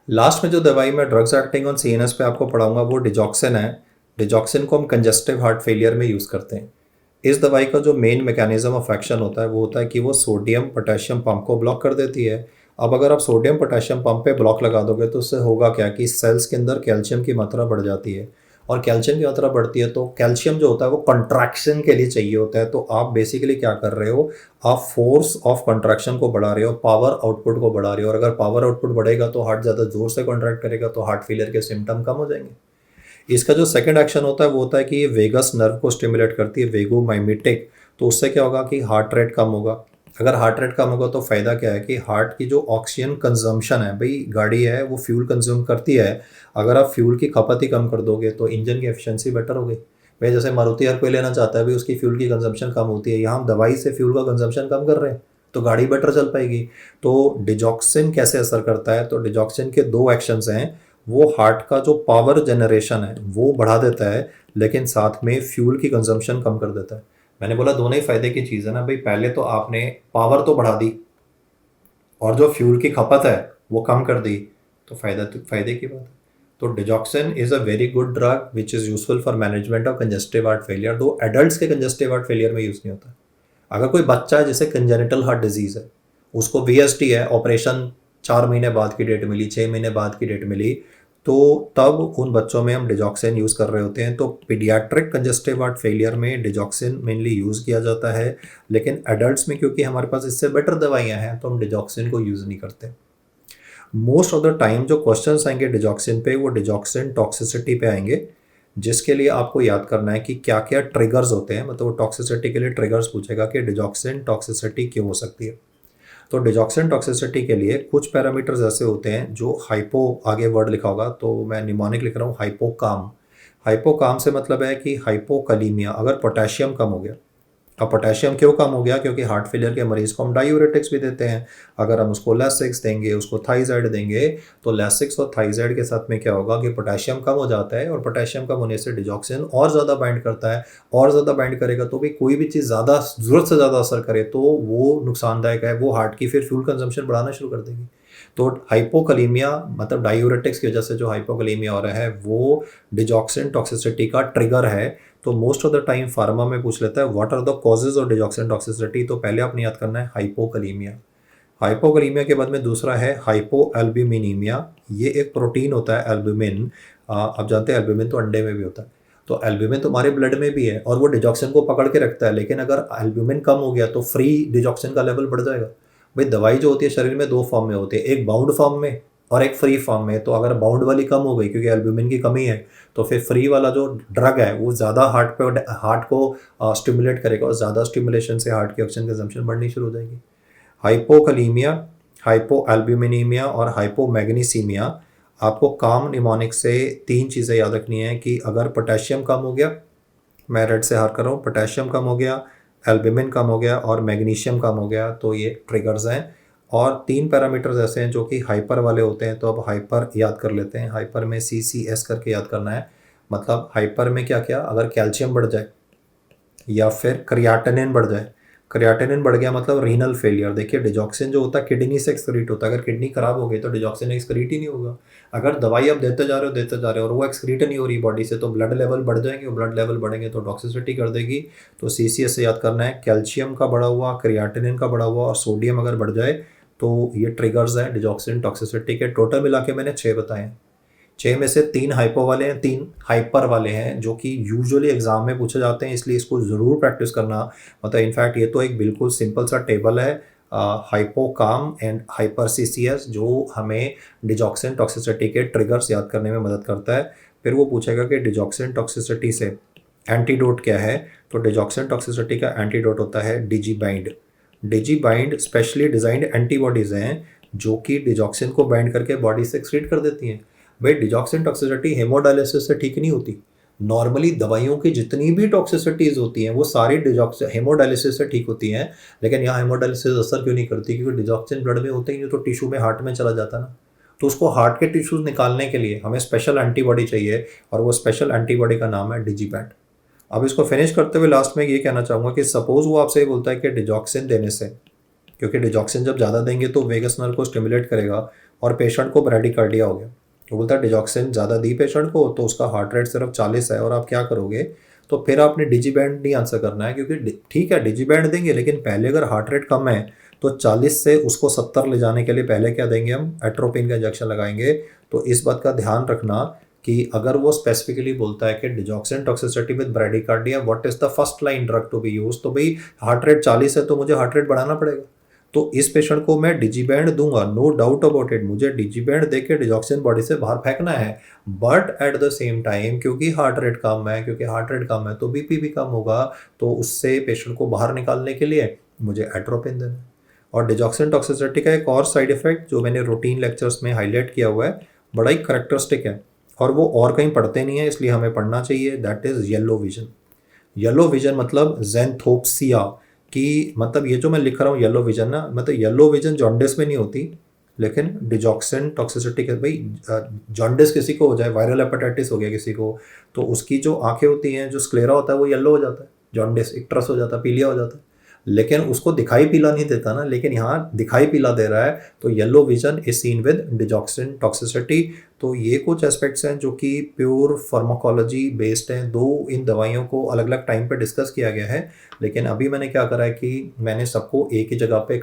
Last में जो दवाई मैं ड्रग्स एक्टिंग ऑन सीएनएस पे आपको पढ़ाऊंगा वो डिजॉक्सिन है। डिजॉक्सिन को हम कंजेस्टिव हार्ट फेलियर में यूज़ करते हैं। इस दवाई का जो मेन मैकेनिज्म ऑफ एक्शन होता है वो होता है कि वो सोडियम पोटेशियम पंप को ब्लॉक कर देती है। अब अगर आप सोडियम पोटेशियम पंप पे ब्लॉक लगा दोगे तो उससे होगा क्या कि सेल्स के अंदर कैल्शियम की मात्रा बढ़ जाती है, और कैल्शियम की मात्रा बढ़ती है तो कैल्शियम जो होता है वो कंट्रैक्शन के लिए चाहिए होता है। तो आप बेसिकली क्या कर रहे हो, आप फोर्स ऑफ कंट्रैक्शन को बढ़ा रहे हो, पावर आउटपुट को बढ़ा रहे हो, और अगर पावर आउटपुट बढ़ेगा तो हार्ट ज़्यादा जोर से कॉन्ट्रैक्ट करेगा, तो हार्ट फेलियर के सिम्टम कम हो जाएंगे। इसका जो सेकंड एक्शन होता है वो होता है कि ये वेगस नर्व को स्टिमुलेट करती है, वेगोमाइमेटिक। तो उससे क्या होगा कि हार्ट रेट कम होगा। अगर हार्ट रेट कम होगा तो फ़ायदा क्या है कि हार्ट की जो ऑक्सीजन कंजम्पशन है, भाई गाड़ी है वो फ्यूल कंज्यूम करती है, अगर आप फ्यूल की खपत ही कम कर दोगे तो इंजन की एफिशिएंसी बेटर होगी। भाई जैसे मारुति हर कोई लेना चाहता है, भाई उसकी फ्यूल की कंजम्पशन कम होती है, यहाँ हम दवाई से फ्यूल का कंजम्पशन कम कर रहे हैं तो गाड़ी बेटर चल पाएगी। तो डिजॉक्सिन कैसे असर करता है, तो डिजॉक्सिन के दो एक्शंस हैं। वो हार्ट का जो पावर जनरेशन है वो बढ़ा देता है, लेकिन साथ में फ्यूल की कंजम्पशन कम कर देता है। मैंने बोला दोनों ही फायदे की चीज़ है ना भाई, पहले तो आपने पावर तो बढ़ा दी और जो फ्यूल की खपत है वो कम कर दी, तो फायदे की बात है। तो digoxin is a very good drug which is useful for management of congestive heart failure, दो एडल्ट्स के कंजेस्टिव हार्ट फेलियर में यूज़ नहीं होता। अगर कोई बच्चा है जिसे कंजेनिटल हार्ट डिजीज़ है, उसको वीएसटी है, ऑपरेशन 4 महीने बाद की डेट मिली, 6 महीने बाद की डेट मिली, तो तब उन बच्चों में हम डिजॉक्सिन यूज़ कर रहे होते हैं। तो पीडियाट्रिक कंजेस्टिव हार्ट फेलियर में डिजॉक्सिन मेनली यूज़ किया जाता है, लेकिन एडल्ट्स में क्योंकि हमारे पास इससे बेटर दवाइयाँ हैं तो हम डिजॉक्सिन को यूज़ नहीं करते। मोस्ट ऑफ द टाइम जो क्वेश्चंस आएंगे डिजॉक्सिन पे वो डिजॉक्सिन टॉक्सिसिटी पे आएंगे, जिसके लिए आपको याद करना है कि क्या क्या ट्रिगर्स होते हैं। मतलब वो टॉक्सिसिटी के लिए ट्रिगर्स पूछेगा कि डिजॉक्सिन टॉक्सिसिटी क्यों हो सकती है। तो डिजॉक्सिन टॉक्सिसिटी के लिए कुछ पैरामीटर्स ऐसे होते हैं जो हाइपो, आगे वर्ड लिखा होगा तो मैं निमोनिक लिख रहा हूँ, हाइपोकाम। हाइपोकाम से मतलब है कि हाइपोकलीमिया, अगर पोटेशियम कम हो गया। अब पोटेशियम क्यों कम हो गया, क्योंकि हार्ट फेलियर के मरीज को हम डायूरेटिक्स भी देते हैं। अगर हम उसको लैसिक्स देंगे, उसको थाइजाइड देंगे, तो लैसिक्स और थाइजाइड के साथ में क्या होगा कि पोटेशियम कम हो जाता है, और पोटेशियम कम होने से डिजॉक्सिन और ज़्यादा बाइंड करता है। और ज़्यादा बाइंड करेगा तो भी कोई भी चीज़ ज़्यादा ज़रूरत से ज़्यादा असर करे तो वो नुकसानदायक है, वो हार्ट की फिर फ्यूल कंजम्पशन बढ़ाना शुरू कर देगी। तो हाइपोकलीमिया मतलब डायूरेटिक्स की वजह से जो हाइपोकलीमिया हो रहा है वो डिजॉक्सिन टॉक्सिसिटी का ट्रिगर है। तो most of the time pharma में पूछ लेता है what are the causes of digoxin toxicity, तो पहले आपने याद करना है हाइपोकलीमिया। हाइपोकलीमिया के बाद में दूसरा है हाइपोएल्ब्यूमिनीमिया। ये एक प्रोटीन होता है एल्ब्यूमिन, आप जानते हैं एल्ब्यूमिन तो अंडे में भी होता है, तो एल्ब्यूमिन तो हमारे ब्लड में भी है और वो डिजॉक्सिन को पकड़ के रखता है। लेकिन अगर एल्ब्यूमिन कम हो गया तो फ्री डिजॉक्सिन का लेवल बढ़ जाएगा। भाई दवाई जो होती है शरीर में दो फॉर्म में होती है, एक बाउंड फॉर्म में और एक फ्री फॉर्म में। तो अगर बाउंड वाली कम हो गई क्योंकि एल्ब्यूमिन की कमी है, तो फिर फ्री वाला जो ड्रग है वो ज़्यादा हार्ट को स्टिमुलेट करेगा, और ज़्यादा स्टिमुलेशन से हार्ट की ऑक्सीजन कंजम्पशन बढ़नी शुरू हो जाएगी। हाइपोकलीमिया, हाइपोएल्ब्यूमिनीमिया और हाइपोमैग्नीसीमिया, आपको काम निमोनिक से 3 चीज़ें याद रखनी है कि अगर पोटेशियम कम हो गया, मैं रेड से हार कर रहा हूँ, पोटेशियम कम हो गया, एल्ब्यूमिन कम हो गया और मैग्नीशियम कम हो गया, तो ये ट्रिगर्स हैं। और 3 पैरामीटर्स ऐसे हैं जो कि हाइपर वाले होते हैं, तो अब हाइपर याद कर लेते हैं। हाइपर में CCS करके याद करना है। मतलब हाइपर में क्या क्या, अगर कैल्शियम बढ़ जाए या फिर क्रियाटिनिन बढ़ जाए। क्रियाटिनिन बढ़ गया मतलब रीनल फेलियर। देखिए डिजॉक्सिन जो होता है किडनी से एक्सक्रीट होता है, अगर किडनी खराब हो गई तो डिजॉक्सिन एक्सक्रीट ही नहीं होगा। अगर दवाई आप देते जा रहे हो और वो एक्सक्रीट नहीं हो रही बॉडी से, तो ब्लड लेवल बढ़ जाएंगे, और ब्लड लेवल बढ़ेंगे तो टॉक्सिसिटी कर देगी। तो CCS से याद करना है, कैल्शियम का बढ़ा हुआ, क्रियाटिनिन का बढ़ा हुआ और सोडियम अगर बढ़ जाए तो ये ट्रिगर्स हैं डिजॉक्सिन टॉक्सिसिटी के। टोटल मिला के मैंने 6 बताए हैं। 6 में से 3 हाइपो वाले हैं, 3 हाइपर वाले हैं, जो कि यूजुअली एग्जाम में पूछे जाते हैं, इसलिए इसको ज़रूर प्रैक्टिस करना। मतलब इनफैक्ट ये तो एक बिल्कुल सिंपल सा टेबल है, हाइपो काम एंड हाइपर CCS, जो हमें डिजॉक्सिन टॉक्सिसिटी के ट्रिगर्स याद करने में मदद करता है। फिर वो पूछेगा कि डिजॉक्सिन टॉक्सिसिटी से एंटीडोट क्या है, तो डिजॉक्सिन टॉक्सिसिटी का एंटीडोट होता है डिजीबाइंड। डिजीबाइंड स्पेशली डिज़ाइंड एंटीबॉडीज़ हैं जो कि डिजॉक्सिन को बाइंड करके बॉडी से एक्सक्रीट कर देती हैं। भाई डिजॉक्सिन टॉक्सिसिटी हेमोडायलिसिस से ठीक नहीं होती। नॉर्मली दवाइयों की जितनी भी टॉक्सिसिटीज़ होती हैं वो सारी डिजॉक्सिन हेमोडायलिसिस से ठीक होती हैं, लेकिन यहाँ हेमोडायलिसिस असर क्यों नहीं करती? क्योंकि डिजॉक्सिन ब्लड में होते ही नहीं, तो टिश्यू में, हार्ट में चला जाता ना। तो उसको हार्ट के टिश्यूज निकालने के लिए हमें स्पेशल एंटीबॉडी चाहिए, और वो स्पेशल एंटीबॉडी का नाम है डिजीबैंड। अब इसको फिनिश करते हुए लास्ट में ये कहना चाहूँगा कि सपोज वो आपसे ये बोलता है कि डिजॉक्सिन देने से, क्योंकि डिजॉक्सिन जब ज़्यादा देंगे तो वेगस नर्व को स्टिमुलेट करेगा और पेशेंट को ब्रैडीकार्डिया हो गया। तो बोलता है डिजॉक्सिन ज़्यादा दी पेशेंट को तो उसका हार्ट रेट सिर्फ 40 है, और आप क्या करोगे? तो फिर आपने डिजीबैंड नहीं आंसर करना है, क्योंकि ठीक है डिजीबैंड देंगे, लेकिन पहले अगर हार्ट रेट कम है तो 40 से उसको 70 ले जाने के लिए पहले क्या देंगे? हम एट्रोपिन का इंजेक्शन लगाएंगे। तो इस बात का ध्यान रखना कि अगर वो स्पेसिफिकली बोलता है कि digoxin toxicity with bradycardia, what is the first line drug to be use, तो भाई हार्ट रेट 40 है तो मुझे हार्ट रेट बढ़ाना पड़ेगा। तो इस पेशेंट को मैं डिजीबैंड दूंगा, नो डाउट अबाउट इट, मुझे डिजीबैंड देके डिजॉक्सिन बॉडी से बाहर फेंकना है। But at the same time क्योंकि हार्ट रेट कम है तो बीपी भी कम होगा, तो उससे पेशेंट को बाहर निकालने के लिए मुझे एट्रोपिन देना है। और डिजॉक्सिन टॉक्सिसिटी का एक और साइड इफेक्ट जो मैंने रूटीन लेक्चर्स में हाईलाइट किया हुआ है, बड़ा ही करेक्टरिस्टिक है, और वो और कहीं पढ़ते नहीं है इसलिए हमें पढ़ना चाहिए, that is yellow vision. Yellow vision मतलब ज़ैंथोप्सिया, कि मतलब ये जो मैं लिख रहा हूँ येलो विजन ना, मतलब येलो विजन जॉन्डिस में नहीं होती, लेकिन डिजॉक्सिन टॉक्सिसिटी के, भाई जॉन्डिस किसी को हो जाए, वायरल हेपेटाइटिस हो गया किसी को, तो उसकी जो आंखें होती हैं, जो स्क्लेरा होता है वो येलो हो जाता है, जॉन्डिस इक्ट्रस हो जाता है, पीलिया हो जाता है, लेकिन उसको दिखाई पीला नहीं देता ना, लेकिन यहाँ दिखाई पीला दे रहा है, तो yellow vision is seen with digoxin toxicity. तो ये कुछ एस्पेक्ट्स हैं जो कि प्योर फार्माकोलॉजी बेस्ड हैं। दो इन दवाइयों को अलग अलग टाइम पे डिस्कस किया गया है, लेकिन अभी मैंने क्या करा है कि मैंने सबको एक ही जगह पे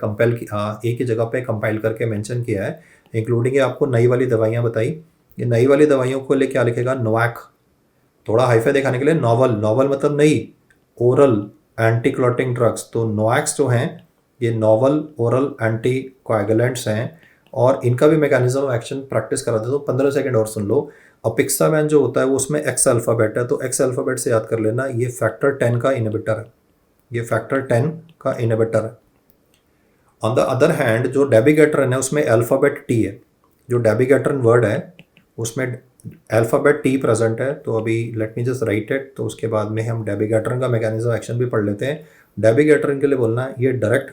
कंपाइल करके मेंशन किया है, इंक्लूडिंग आपको नई वाली दवाइयाँ बताई। ये नई वाली दवाइयों को लिए क्या लिखेगा? नोवैक, थोड़ा हाईफाई दिखाने के लिए नॉवल मतलब नई, ओरल एंटी क्लॉटिंग ड्रग्स। तो नोवैक्स जो हैं ये नॉवल ओरल एंटी कोएगुलेंट्स हैं, और इनका भी मैकेनिज्म ऑफ एक्शन प्रैक्टिस करा देता हूँ, 15 सेकंड और सुन लो। अपिक्सावैन जो होता है वो उसमें एक्स अल्फ़ाबेट है, तो एक्स अल्फ़ाबेट से याद कर लेना, ये फैक्टर 10 का इनहिबिटर है, ये फैक्टर 10 का इनहिबिटर है। ऑन द अदर हैंड जो डेबिगेट्रन है उसमें अल्फ़ाबेट टी है, जो डेबिगेट्रन वर्ड है उसमें अल्फ़ाबेट टी प्रेजेंट है। तो अभी let me just right it, तो उसके बाद में हम डेबिगेट्रन का मैकेनिज्म एक्शन भी पढ़ लेते हैं। डेबिगेट्रन के लिए बोलना है ये डायरेक्ट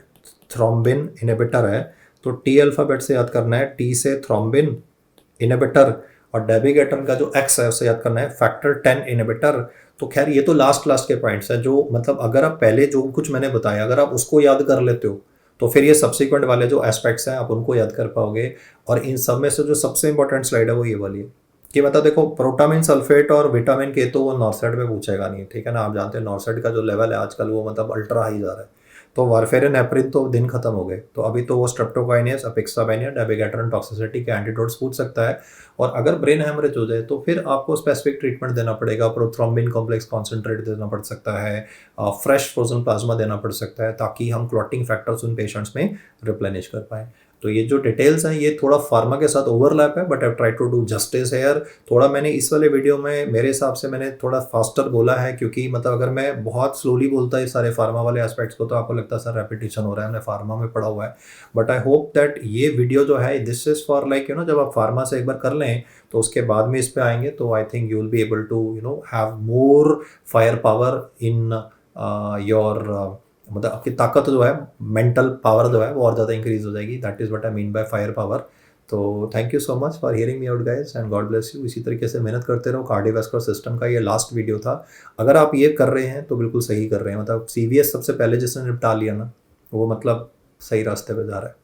थ्रोम्बिन इनहिबिटर है, तो टी अल्फ़ाबेट से याद करना है, टी से थ्रोम्बिन इनहिबिटर, और डेबिगेट्रन का जो एक्स है उससे याद करना है फैक्टर 10 इनहिबिटर। तो खैर ये तो लास्ट के पॉइंट्स हैं, जो मतलब अगर आप पहले जो कुछ मैंने बताया अगर आप उसको याद कर लेते हो तो फिर ये सब्सिक्वेंट वाले जो एस्पेक्ट्स हैं आप उनको याद कर पाओगे। और इन सब में से जो सबसे इंपॉर्टेंट स्लाइड है वो ये वाली है, कि मतलब देखो प्रोटामिन सल्फेट और विटामिन के तो वो नॉर्सेट में पूछेगा नहीं, ठीक है ना। आप जानते हैं नॉर्सेट का जो लेवल है आजकल वो मतलब अल्ट्रा हाई जा रहा है। तो वारफेरिन हेपरिन तो दिन खत्म हो गए, तो अभी तो वो स्ट्रेप्टोकाइनेस, अपिक्सावेन या डेबिगेट्रन टॉक्सिसिटी के एंटीडोट्स पूछ सकता है। और अगर ब्रेन हेमरेज हो जाए तो फिर आपको स्पेसिफिक ट्रीटमेंट देना पड़ेगा, प्रोथ्रोम्बिन कॉम्प्लेक्स कॉन्सेंट्रेट देना पड़ सकता है, फ्रेश फ्रोजन प्लाज्मा देना पड़ सकता है, ताकि हम क्लॉटिंग फैक्टर्स उन पेशेंट्स में रिप्लेनिश कर पाएँ। तो ये जो डिटेल्स हैं ये थोड़ा फार्मा के साथ ओवरलैप है, but I try to do justice here. थोड़ा मैंने इस वाले वीडियो में मेरे हिसाब से मैंने थोड़ा फास्टर बोला है, क्योंकि मतलब अगर मैं बहुत स्लोली बोलता ये सारे फार्मा वाले एस्पेक्ट्स को तो आपको लगता है सर रेपिटेशन हो रहा है, हमने फार्मा में पढ़ा हुआ है। बट आई होप दैट ये वीडियो जो है दिस इज़ फॉर लाइक जब आप फार्मा से एक बार कर लें तो उसके बाद में इस पे आएंगे तो I think you will be able to have more fire power in your, मतलब आपकी ताकत जो है, मेंटल पावर जो है वो और ज़्यादा इंक्रीज हो जाएगी। That is what I mean by fire power. तो thank you so much for hearing me out guys and God bless you. इसी तरीके से मेहनत करते रहो। कार्डियोवैस्कुलर सिस्टम का ये लास्ट वीडियो था। अगर आप ये कर रहे हैं तो बिल्कुल सही कर रहे हैं, मतलब CVS सबसे पहले जिसने निपटा लिया ना वो मतलब सही रास्ते पे जा रहा है।